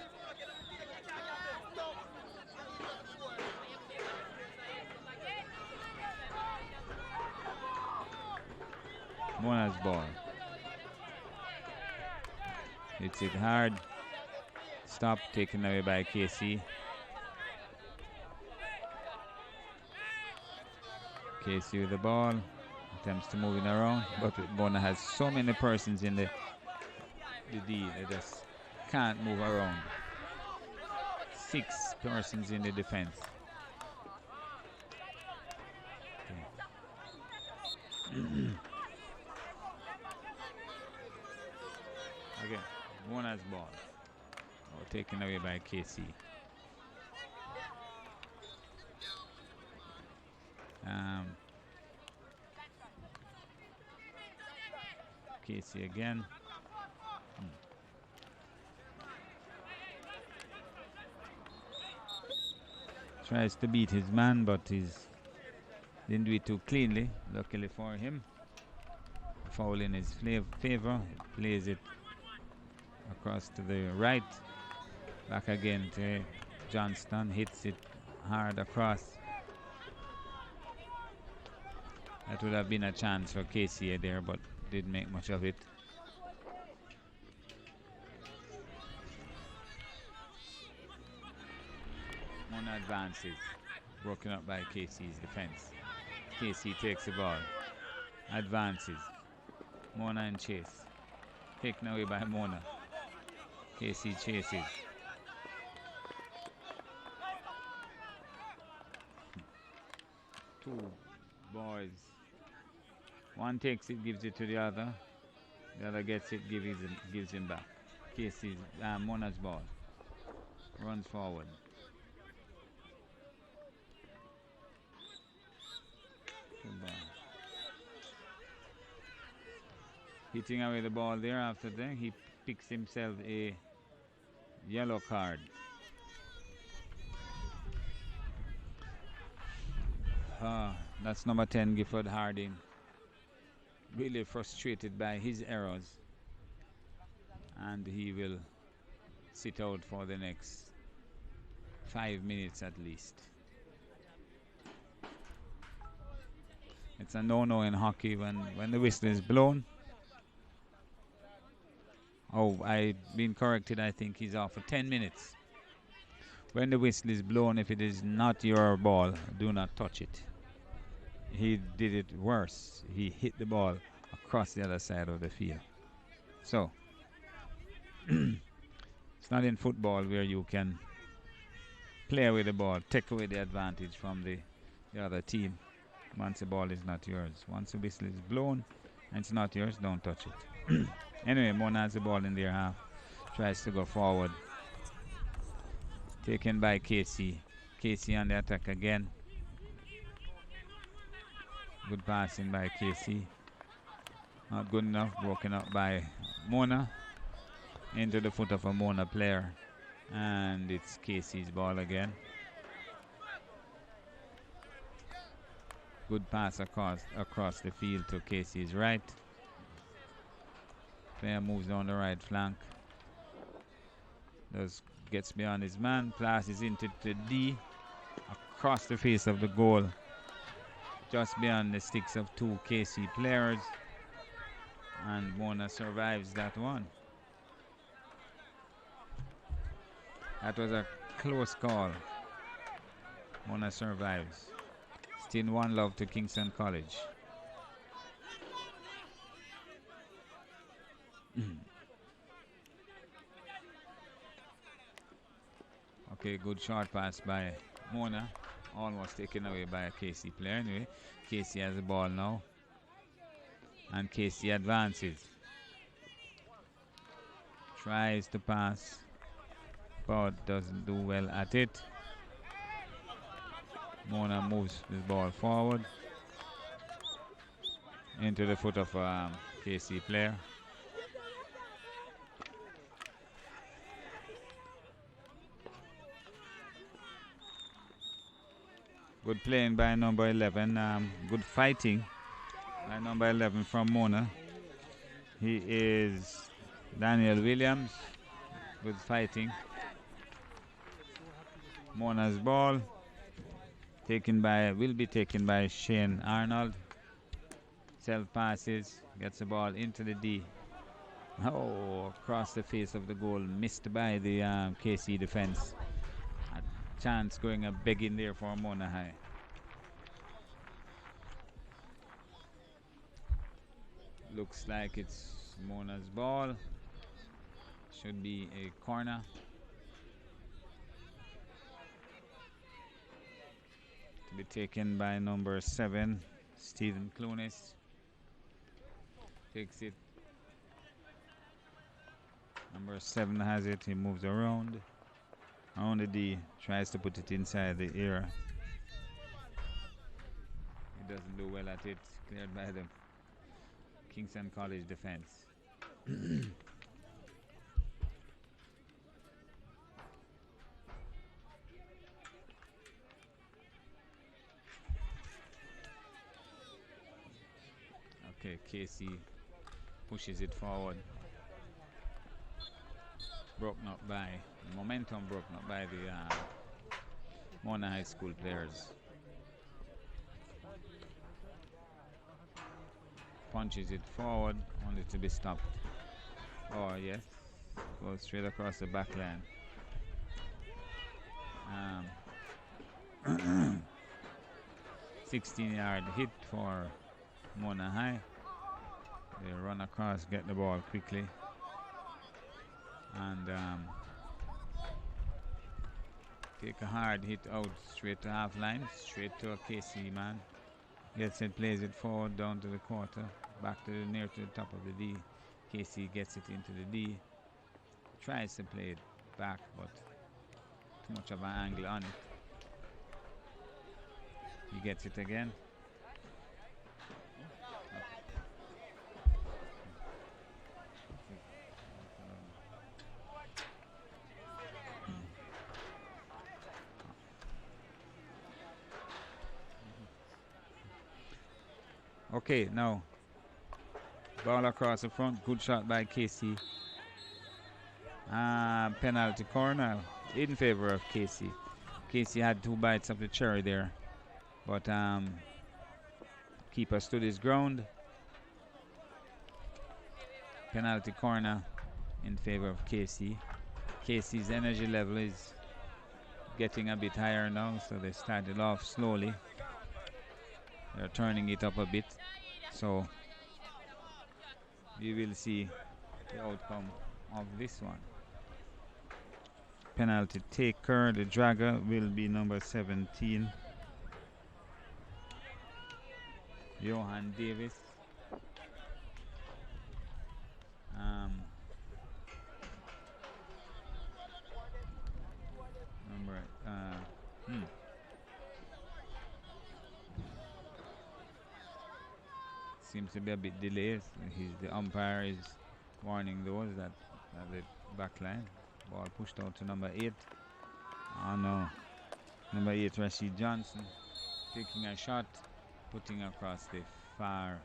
Mona's ball. Hits it hard. Stop, taken away by Casey. Casey with the ball. Attempts to move it around, but Mona has so many persons in the D. They just can't move around. 6 persons in the defense. Again, Mona's ball. Oh, taken away by Casey. Casey again. Tries to beat his man, but he's didn't do it too cleanly. Luckily for him, foul in his favor. Plays it across to the right. Back again to Johnston. Hits it hard across. That would have been a chance for Casey there, but didn't make much of it. Mona advances, broken up by Casey's defense. Casey takes the ball, advances. Mona and chase. Taken away by Mona. Casey chases. Two boys. One takes it, gives it to the other. The other gets it, gives him back. Casey's Mona's ball. Runs forward. Hitting away the ball there. After that, he picks himself a yellow card. That's number 10, Gifford Harding. Really frustrated by his errors, and he will sit out for the next 5 minutes at least. It's a no-no in hockey when the whistle is blown. Oh, I've been corrected. I think he's off for 10 minutes. When the whistle is blown, if it is not your ball, do not touch it. He did it worse. He hit the ball across the other side of the field. So, it's not in football where you can play with the ball, take away the advantage from the other team once the ball is not yours. Once the whistle is blown and it's not yours, don't touch it. Anyway, Mona has the ball in their half. Tries to go forward. Taken by Casey. Casey on the attack again. Good passing by Casey. Not good enough. Broken up by Mona. Into the foot of a Mona player. And it's Casey's ball again. Good pass across the field to Casey's right. Player moves down the right flank. Gets beyond his man. Passes into the D. Across the face of the goal. Just beyond the sticks of 2 KC players. And Mona survives that one. That was a close call. Mona survives. Still 1-0 to Kingston College. Okay, good short pass by Mona. Almost taken away by a KC player. Anyway, KC has the ball now. And KC advances. Tries to pass, but doesn't do well at it. Mona moves the ball forward into the foot of a KC player. Good playing by number 11. Good fighting by number 11 from Mona. He is Daniel Williams, good fighting. Mona's ball will be taken by Shane Arnold. Self passes, gets the ball into the D. Oh, across the face of the goal, missed by the KC defense. A chance going a big in there for Mona High. Looks like it's Mona's ball. Should be a corner. To be taken by number 7, Stephen Clunis. Takes it. Number 7 has it. He moves around the D. Tries to put it inside the air. He doesn't do well at it. Cleared by the Kingston College defense. Okay, KC pushes it forward. Broken up by momentum, broken up by the Mona High School players. Punches it forward, only to be stopped. Oh yes, goes straight across the back line. 16-yard hit for Mona High. They run across, get the ball quickly, and take a hard hit out straight to half line, straight to a KC man. Gets it, plays it forward down to the quarter, back to near to the top of the D. KC gets it into the D. Tries to play it back, but too much of an angle on it. He gets it again. Okay, now ball across the front. Good shot by KC. Penalty corner in favor of KC. KC had 2 bites of the cherry there, but keeper stood his ground. Penalty corner in favor of KC. KC's energy level is getting a bit higher now, so they started off slowly. They're turning it up a bit, so we will see the outcome of this one. Penalty taker, the dragger, will be number 17, Johan Davis. Seems to be a bit delayed. The umpire is warning those that the back line. Ball pushed out to number 8. Oh no. Number 8, Rashid Johnson, taking a shot, putting across the far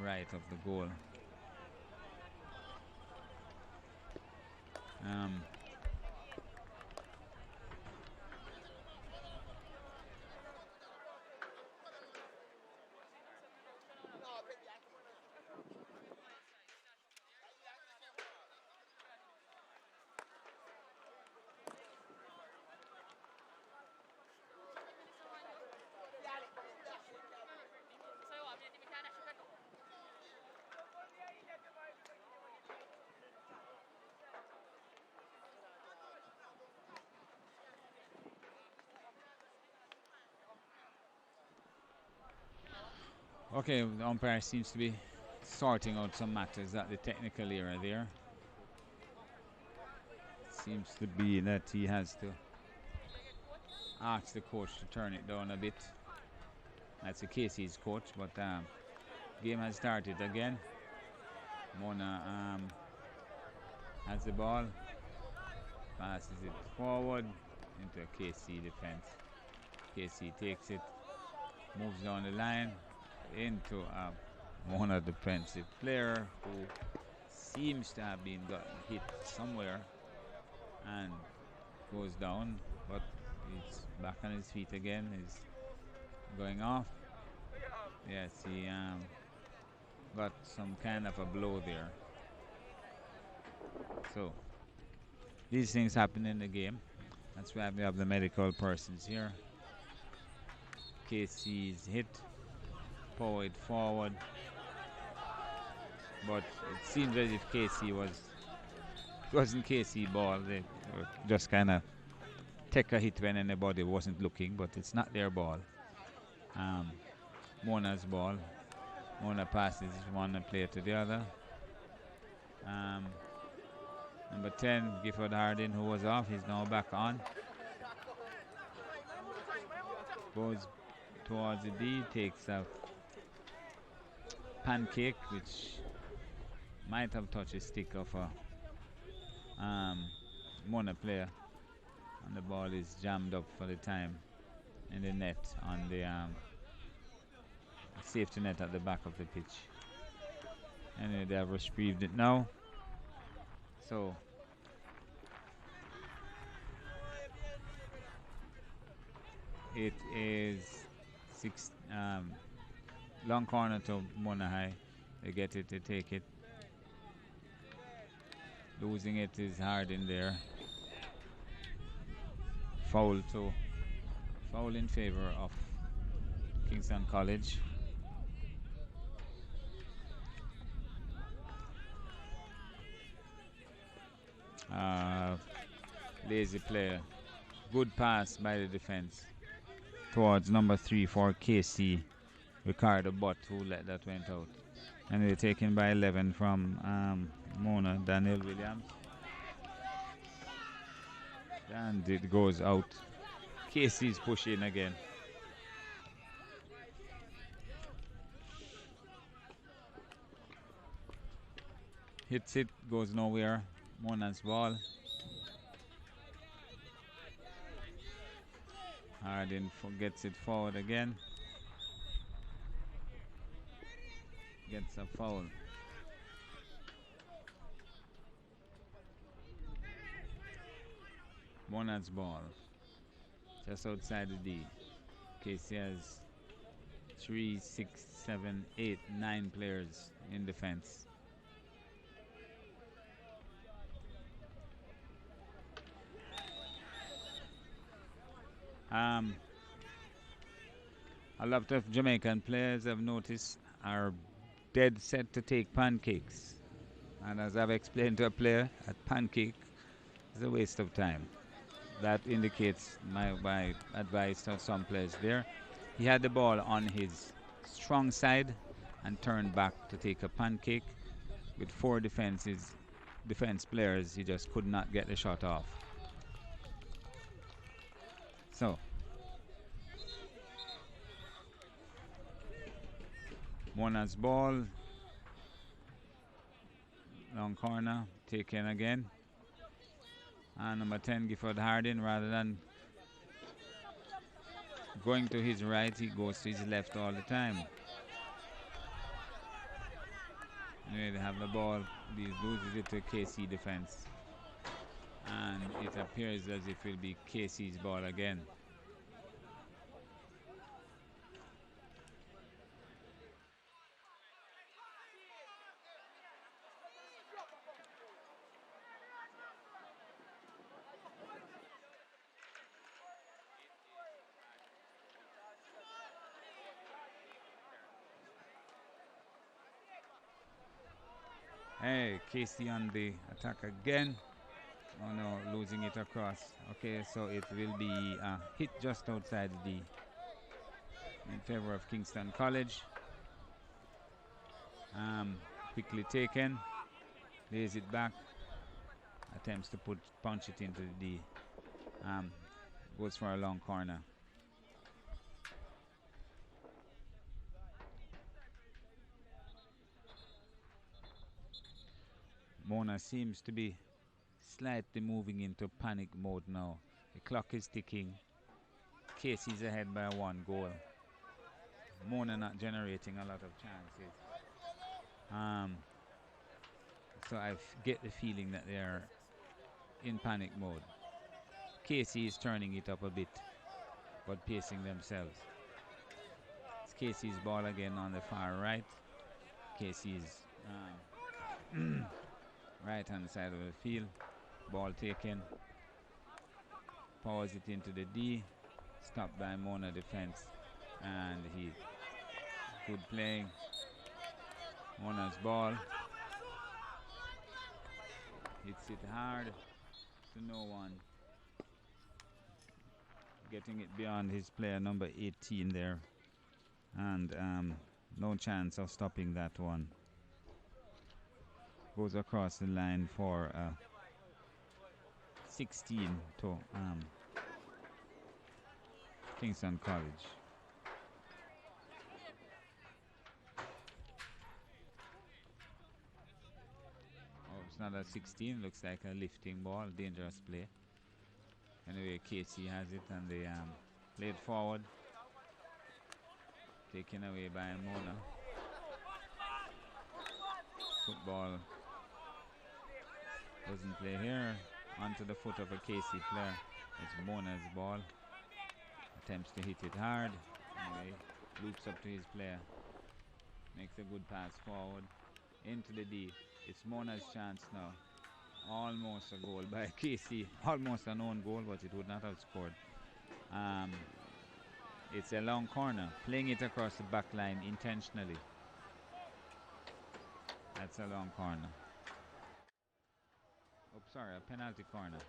right of the goal. Okay, the umpire seems to be sorting out some matters at the technical area there. Seems to be that he has to ask the coach to turn it down a bit. That's the KC's coach, but game has started again. Mona has the ball, passes it forward into a KC defense. KC takes it, moves down the line into a Mona defensive player who seems to have been got hit somewhere and goes down, but he's back on his feet again. He's going off. Yes, he got some kind of a blow there. So these things happen in the game. That's why we have the medical persons here. KC's hit, powered forward, but it seems as if wasn't KC ball. They were just kind of take a hit when anybody wasn't looking, but it's not their ball. Mona's ball. Mona passes one player to the other. Number 10, Gifford Hardin, who was off, he's now back on. Goes towards the D, takes a pancake, which might have touched a stick of a Mona player. And the ball is jammed up for the time in the net on the safety net at the back of the pitch. Anyway, they have retrieved it now. So it is long corner to Mona High. They get it, they take it. Losing it is hard in there. Foul in favor of Kingston College. Lazy player. Good pass by the defense towards number 3 for KC, Ricardo Butt, who let that went out. And they're taken by 11 from Mona, Daniel Williams. And it goes out. KC's pushing again. Hits it, goes nowhere. Mona's ball. Hardin gets it forward again. Gets a foul. Mona's ball. Just outside the D. KC has 3, 6, 7, 8, 9 players in defense. A lot of Jamaican players, I've noticed, are dead set to take pancakes. And as I've explained to a player, a pancake is a waste of time. That indicates my advice to some players there. He had the ball on his strong side and turned back to take a pancake. With 4 defense players, he just could not get the shot off. So Mona's ball, long corner, taken again. And number 10, Gifford Hardin, rather than going to his right, he goes to his left all the time. Anyway, they have the ball, he loses it to KC defense. And it appears as if it will be KC's ball again. Hey, KC on the attack again. Oh no, losing it across. Okay, so it will be hit just outside the D in favor of Kingston College. Quickly taken, lays it back, attempts to punch it into the D. Goes for a long corner. Mona seems to be slightly moving into panic mode now. The clock is ticking. Casey's ahead by 1 goal. Mona not generating a lot of chances. So I get the feeling that they're in panic mode. Casey is turning it up a bit, but pacing themselves. It's Casey's ball again on the far right. Casey's right hand side of the field. Ball taken. Powers it into the D. Stopped by Mona defense. And he good playing. Mona's ball. Hits it hard to no one. Getting it beyond his player number 18 there. And no chance of stopping that one. Goes across the line for 16 to Kingston College. Oh, it's not a 16. Looks like a lifting ball. Dangerous play. Anyway, Casey has it and they play it forward. Taken away by Mona. Football doesn't play here. Onto the foot of a Casey player. It's Mona's ball. Attempts to hit it hard. Anyway, loops up to his player. Makes a good pass forward. Into the D. It's Mona's chance now. Almost a goal by Casey. Almost an own goal, but it would not have scored. It's a long corner. Playing it across the back line intentionally. That's a long corner. Oh, sorry, a penalty corner.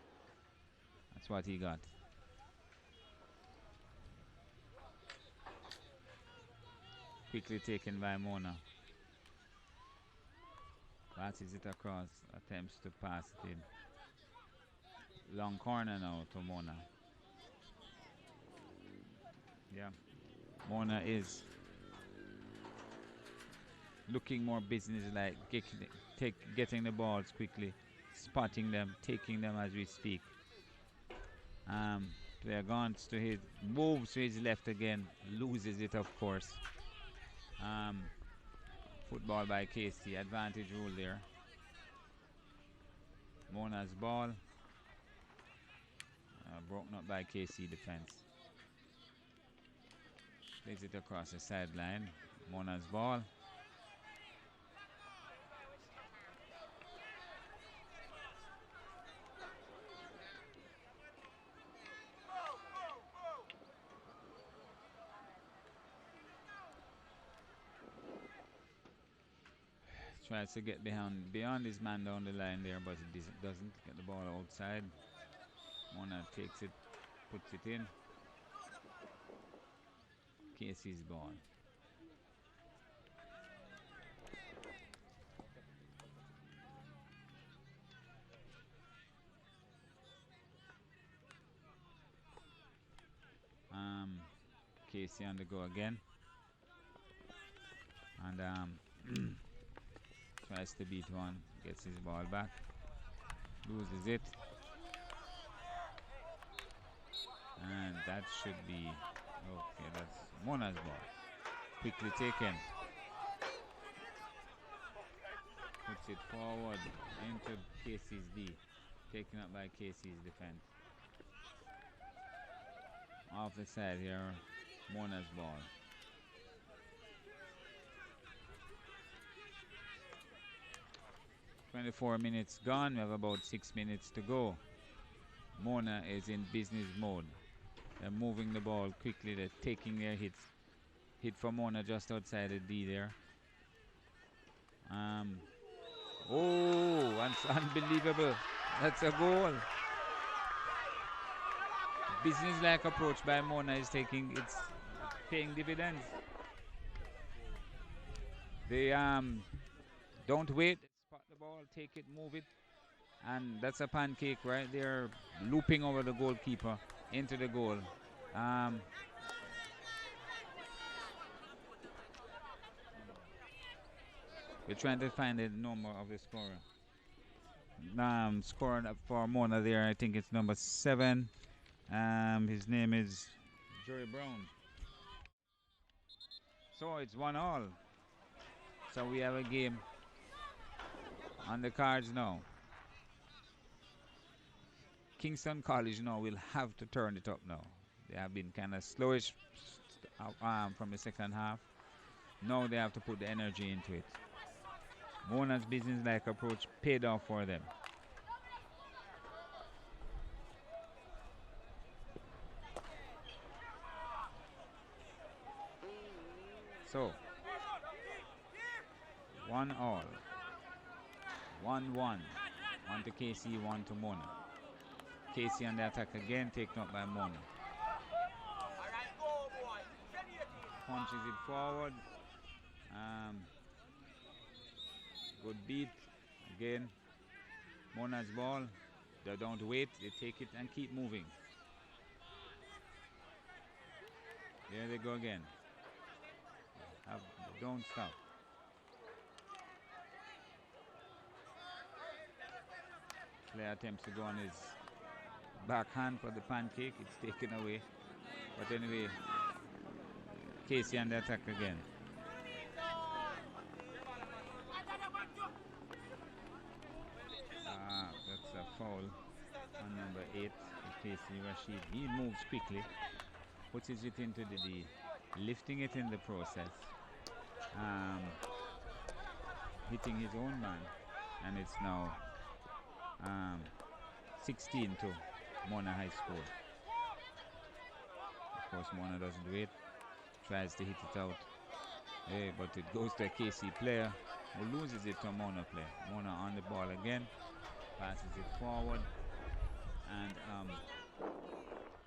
That's what he got. Quickly taken by Mona. Passes it across. Attempts to pass it in. Long corner now to Mona. Yeah. Mona is looking more business-like, getting the balls quickly, spotting them, taking them as we speak. Player moves to his left again, loses it of course. Football by Casey, advantage rule there. Mona's ball, broken up by Casey defense. Plays it across the sideline. Mona's ball. Tries to get beyond his man down the line there, but it doesn't get the ball outside. Mona takes it, puts it in. Casey's ball. Casey on the go again. And tries to beat one, gets his ball back, loses it. And that should be okay. That's Mona's ball. Quickly taken. Puts it forward into Casey's D. Taken up by Casey's defense. Off the side here, Mona's ball. "24 minutes gone. We have about 6 minutes to go. Mona is in business mode. They're moving the ball quickly. They're taking their hits. Hit for Mona just outside the D there. Oh, that's unbelievable. That's a goal. Business-like approach by Mona is it's paying dividends. They don't wait, spot the ball, take it, move it, and that's a pancake right there, looping over the goalkeeper into the goal. We're trying to find the number of the scorer. Scoring up for Mona there, I think it's number 7. His name is Joey Brown. So it's 1-1. So we have a game on the cards now. Kingston College now will have to turn it up now. They have been kind of slowish from the second half. Now they have to put the energy into it. Mona's business-like approach paid off for them. So, 1-1. 1-1. 1 to KC, 1 to Mona. KC on the attack again, taken up by Mona. Punches it forward. Good beat. Again, Mona's ball. They don't wait, they take it and keep moving. There they go again. Don't stop. Player attempts to go on his backhand for the pancake. It's taken away. But anyway, Casey on the attack again. That's a foul on number 8, Casey Rashid. He moves quickly, puts it into the D, lifting it in the process, hitting his own man, and it's now 16 to Mona High School. Of course, Mona doesn't wait, tries to hit it out, but it goes to a KC player who loses it to a Mona player. Mona on the ball again, passes it forward, and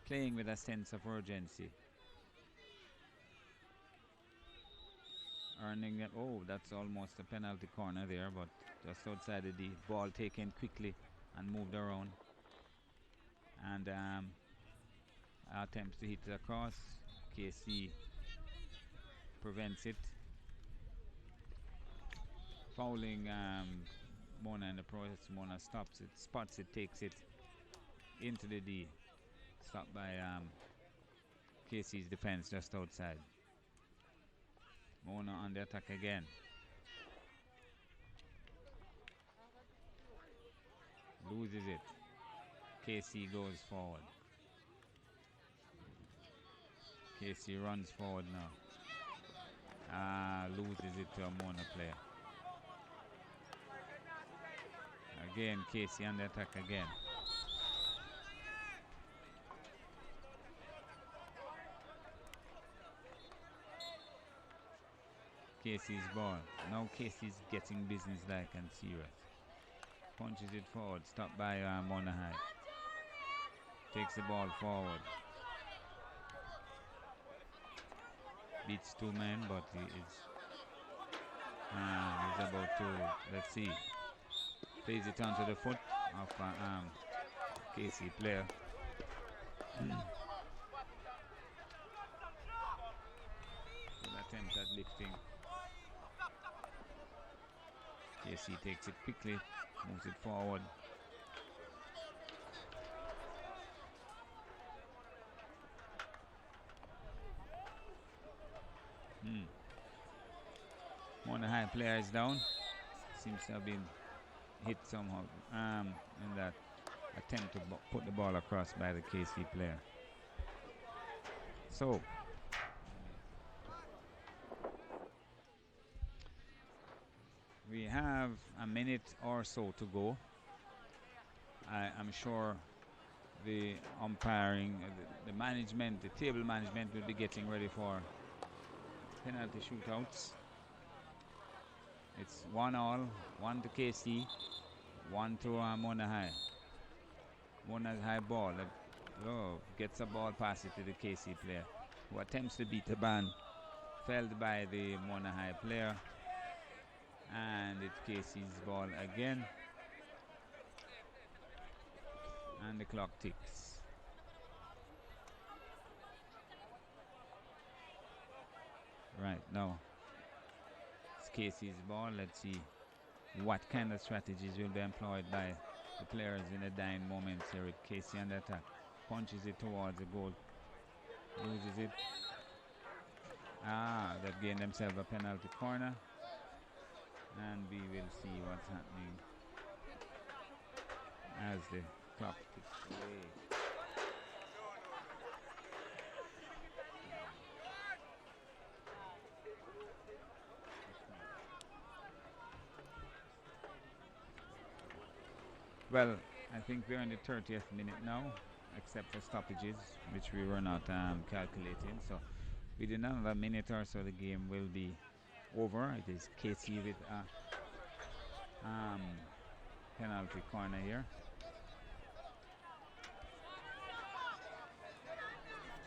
playing with a sense of urgency. Earning it. Oh, that's almost a penalty corner there, but just outside the D. Ball taken quickly and moved around. And attempts to hit it across. KC prevents it. Fouling Mona in the process. Mona stops it, spots it, takes it into the D. Stopped by KC's defense just outside. Mona on the attack again. Loses it. KC goes forward. KC runs forward now. Loses it to a Mona player. Again, KC on the attack again. KC's ball. Now KC's getting business-like and serious. Punches it forward. Stopped by Mona High. Takes the ball forward. Beats 2 men, but he is he's about to, let's see, plays it onto the foot of KC player. Good attempt at lifting. KC takes it quickly, moves it forward. Mona High player is down. Seems to have been hit somehow in that attempt to put the ball across by the KC player. So we have a minute or so to go. I'm sure the umpiring, the management, the table management will be getting ready for penalty shootouts. It's 1-1, 1 to KC, 1 to Mona High. Mona High ball, gets a ball, pass it to the KC player, who attempts to beat the ban, felled by the Mona High player, and it's KC's ball again, and the clock ticks. Right, now KC's ball. Let's see what kind of strategies will be employed by the players in the dying moments here with KC on the attack. Punches it towards the goal. Loses it. They've gained themselves a penalty corner. And we will see what's happening as the clock ticks away. Well, I think we're in the 30th minute now, except for stoppages, which we were not calculating. So within another minute or so, the game will be over. It is KC with a penalty corner here.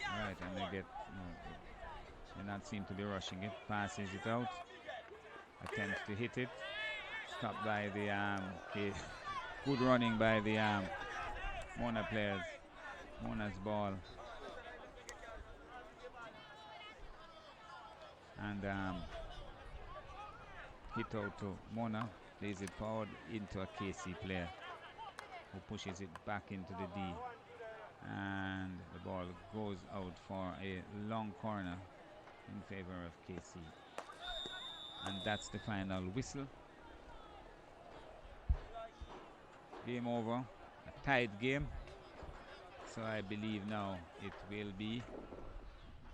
Right, and they not seem to be rushing it. Passes it out. Attempts to hit it. Stopped by the good running by the Mona players. Mona's ball. And hit out to Mona. Plays it forward into a KC player who pushes it back into the D. And the ball goes out for a long corner in favor of KC. And that's the final whistle. Game over. A tied game. So I believe now it will be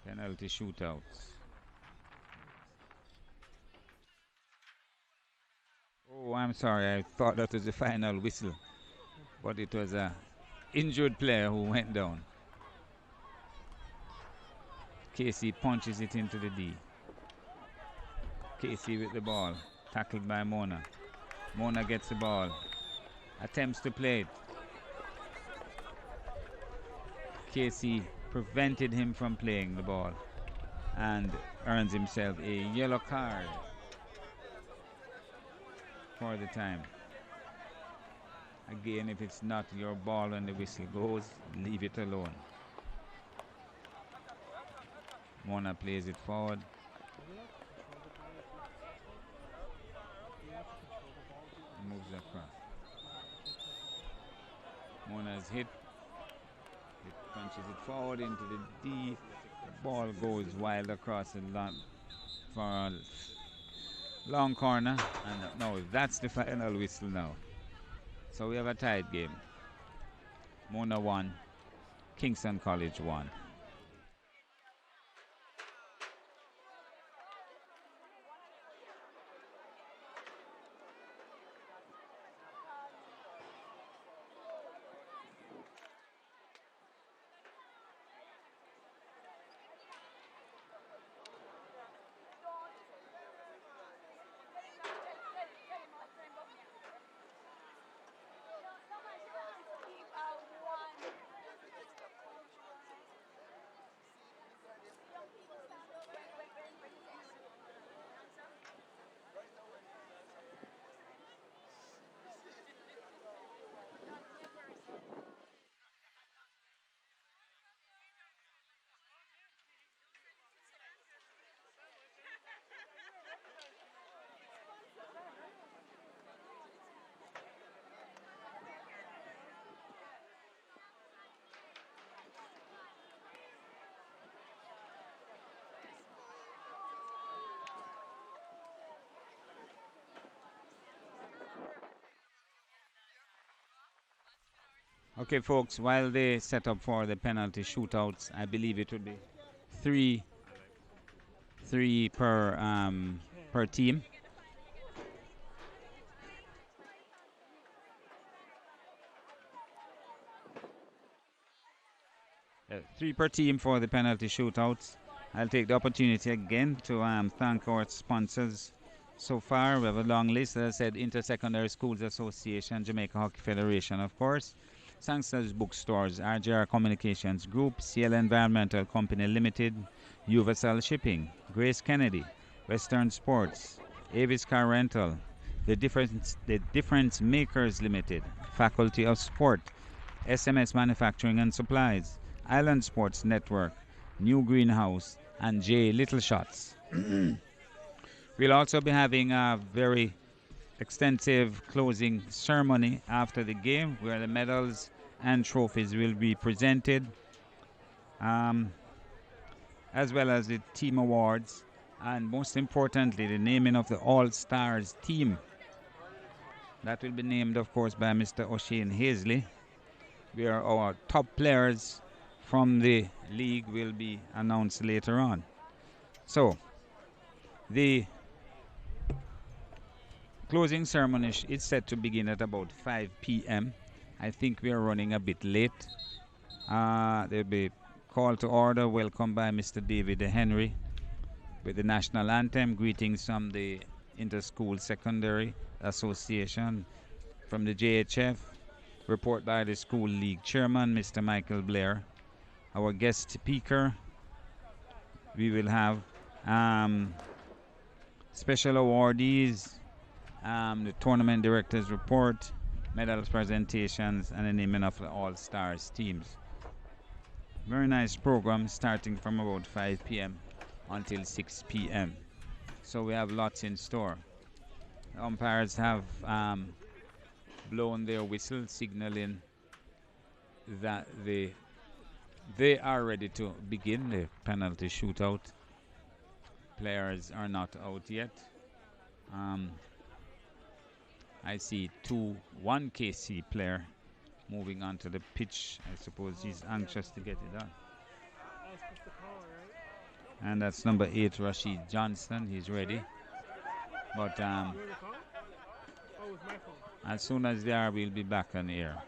penalty shootouts. Oh, I'm sorry. I thought that was the final whistle. But it was a injured player who went down. KC punches it into the D. KC with the ball. Tackled by Mona. Mona gets the ball. Attempts to play it. KC prevented him from playing the ball and earns himself a yellow card for the time. Again, if it's not your ball when the whistle goes, leave it alone. Mona plays it forward. Moves across. Mona is hit. It punches it forward into the D. The ball goes wild across the long for a long corner. And no, that's the final whistle now. So we have a tied game. Mona 1, Kingston College 1. Okay, folks, while they set up for the penalty shootouts, I believe it would be three per team. Three per team for the penalty shootouts. I'll take the opportunity again to thank our sponsors so far. We have a long list. As I said, Intersecondary Schools Association, Jamaica Hockey Federation, of course. Sangster's Bookstores, RJR Communications Group, CL Environmental Company Limited, Uvasal Shipping, Grace Kennedy, Western Sports, Avis Car Rental, The Difference Makers Limited, Faculty of Sport, SMS Manufacturing and Supplies, Island Sports Network, New Greenhouse, and J Little Shots. We'll also be having a very extensive closing ceremony after the game where the medals and trophies will be presented, as well as the team awards, and most importantly the naming of the All-Stars team. That will be named, of course, by Mr. O'Shane Hazley, where our top players from the league will be announced later on. So, the closing ceremony is set to begin at about 5 p.m. I think we are running a bit late. There'll be call to order, welcome by Mr. David Henry with the national anthem, greetings from the Interschool Secondary Association, from the JHF, report by the school league chairman, Mr. Michael Blair. Our guest speaker, we will have special awardees, the tournament director's report, medals presentations, and the naming of the All-Stars teams. Very nice program starting from about 5 p.m. until 6 p.m. So we have lots in store. The umpires have blown their whistle, signaling that they are ready to begin the penalty shootout. Players are not out yet. I see one KC player moving onto the pitch. I suppose he's anxious to get it done. And that's number 8, Rashid Johnston. He's ready. But as soon as they are, we'll be back on air.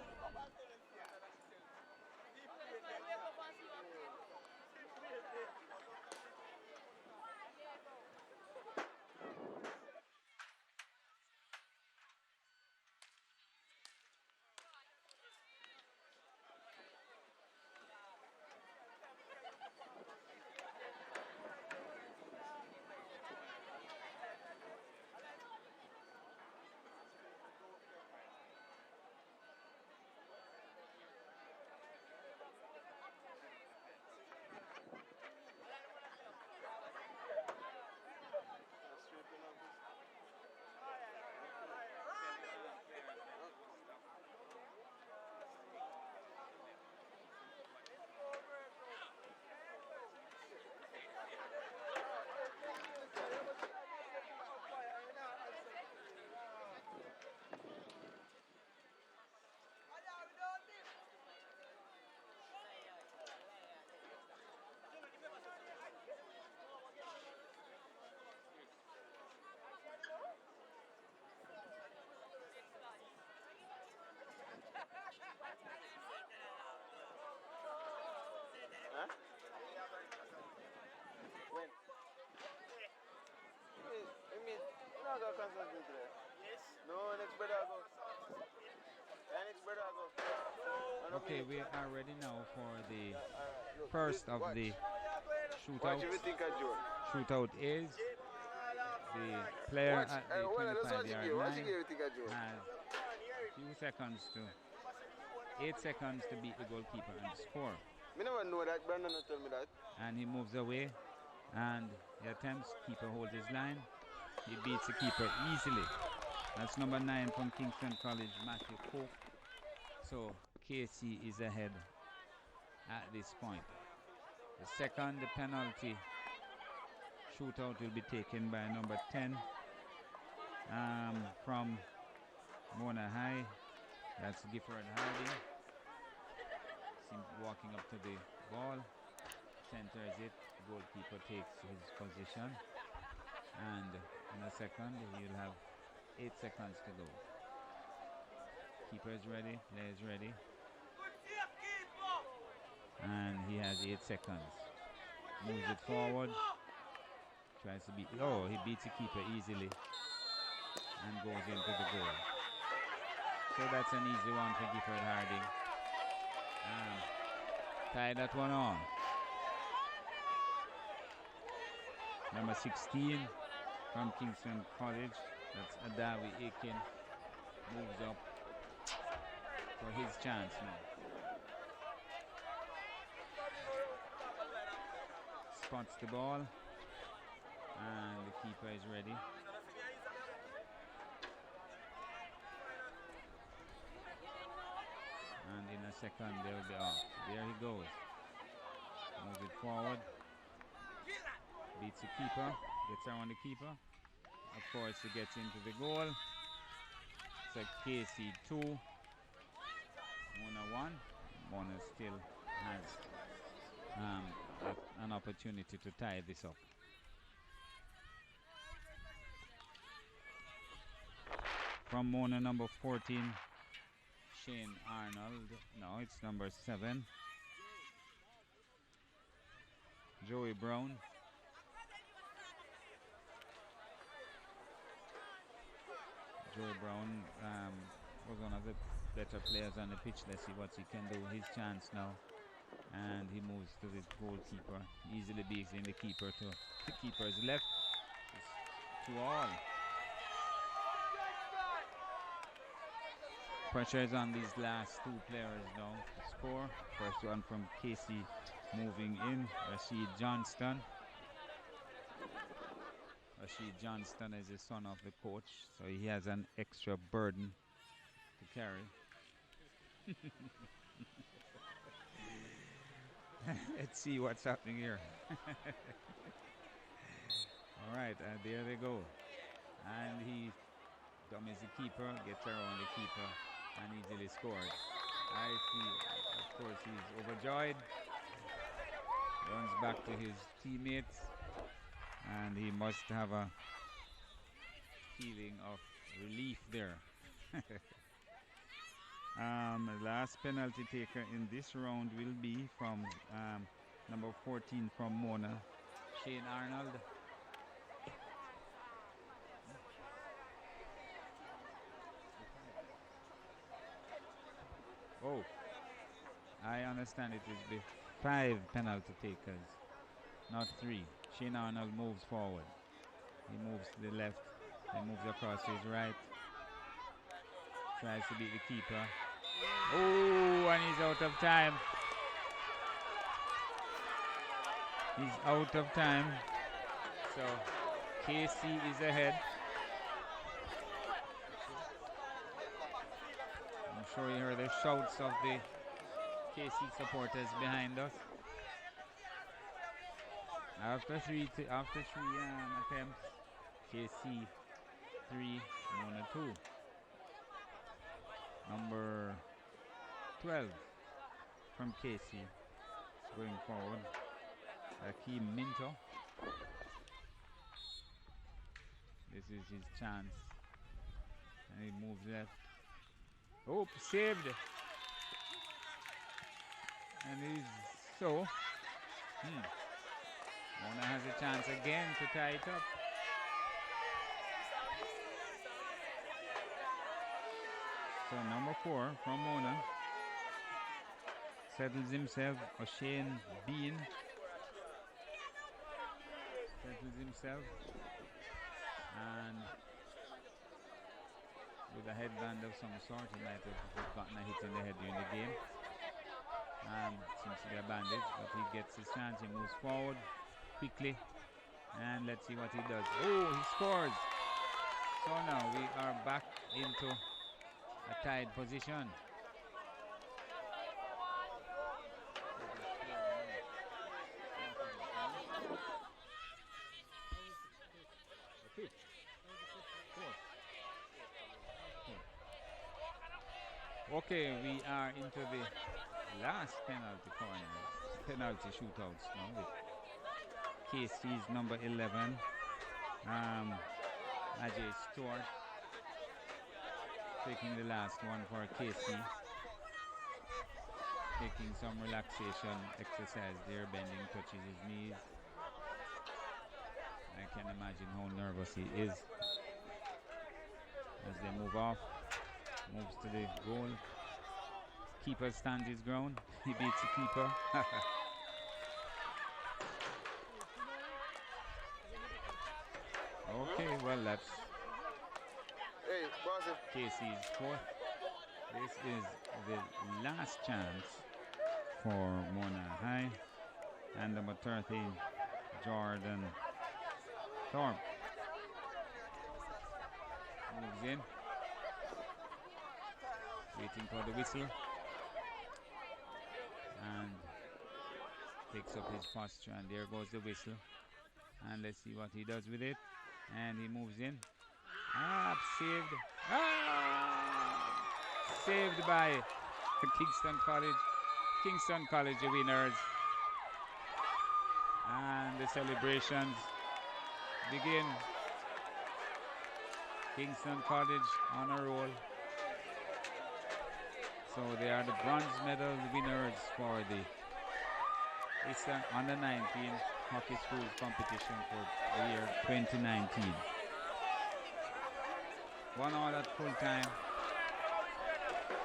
Okay, we are ready now for the first of the shootouts. Shootout is the player at the 25-yard line has a few seconds to 8 seconds to beat the goalkeeper and score. Me never know that. Brandon tell me that. And he moves away, and he attempts. Keeper holds his line. He beats the keeper easily. That's number 9 from Kingston College, Matthew Coke. So KC is ahead at this point. The second penalty shootout will be taken by number 10 from Mona High. That's Gifford Harding. Walking up to the ball, centers it, goalkeeper takes his position, and in a second he'll have 8 seconds to go. Keeper is ready, player is ready, and he has 8 seconds. Moves it forward, tries to beat, he beats the keeper easily and goes into the goal. So that's an easy one for Gifford Harding. Tie that one on. Number 16 from Kingston College, that's Adawi Aiken, moves up for his chance now. Spots the ball, and the keeper is ready. And in a second they'll be off. There he goes. Moves it forward. Beats the keeper. Gets around the keeper. Of course he gets into the goal. So KC 2, Mona 1. Mona still has an opportunity to tie this up. From Mona, number 14, Shane Arnold. No, it's number 7, Joey Brown. Joey Brown was one of the better players on the pitch. Let's see what he can do. His chance now. And he moves to the goalkeeper. Easily beating the keeper to the keeper's left. It's 2-all. Pressure is on these last two players now to score. First one from Casey moving in. Rashid Johnston. Rashid Johnston is the son of the coach, so he has an extra burden to carry. Let's see what's happening here. All right, there they go. And he dummies the keeper, gets around the keeper, and easily scores. I see, of course, he's overjoyed. Runs back to his teammates, and he must have a feeling of relief there. The last penalty taker in this round will be from number 14 from Mona, Shane Arnold. Oh, I understand it is the 5 penalty takers, not 3. Shane Arnold moves forward. He moves to the left. He moves across to his right. Tries to beat the keeper. Oh, and he's out of time. He's out of time. So KC is ahead. I'm sure you heard the shouts of the KC supporters behind us. After three attempts, KC 3, Mona 2. Number 12 from KC going forward. Akeem Minto. This is his chance. And he moves left. Oh, saved. And he's so. Mona has a chance again to tie it up. So number 4 from Mona settles himself. O'Shane Bean settles himself, and with a headband of some sort, he might have gotten a hit in the head during the game. Seems to be a bandage, but he gets his chance. He moves forward quickly, and let's see what he does. Oh, he scores! So now we are back into a tied position. Okay, we are into the last penalty corner, penalty shootouts now with KC's number 11, Ajay Stewart, taking the last one for KC, taking some relaxation exercise there, bending, touches his knees. I can imagine how nervous he is as they move off. Moves to the goal. Keeper stands his ground. He beats the keeper. Okay, well that's Casey's 4th. This is the last chance for Mona High. And number 30, Jordan Thorpe. Moves in. Waiting for the whistle, and takes up his posture, and there goes the whistle, and let's see what he does with it. And he moves in. Saved. saved by Kingston College. Kingston College, the winners. And the celebrations begin. Kingston College on a roll. So they are the bronze medal winners for the ISSA Under 19 Hockey Schools competition for the year 2019. 1-all at full time,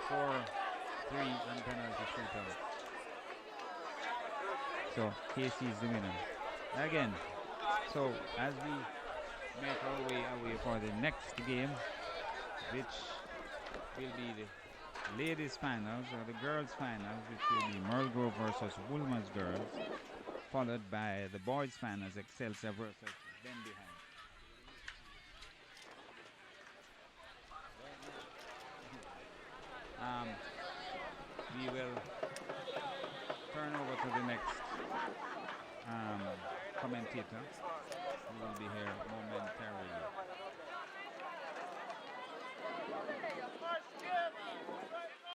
4-3 and penalty shootout. So KC is the winner. Again, so as we make our way away for the next game, which will be the ladies finals or the girls finals, which will be Merle Grove versus Woolman's Girls, followed by the boys finals, Excelsior versus Benby High. We will turn over to the next commentator, who will be here momentarily.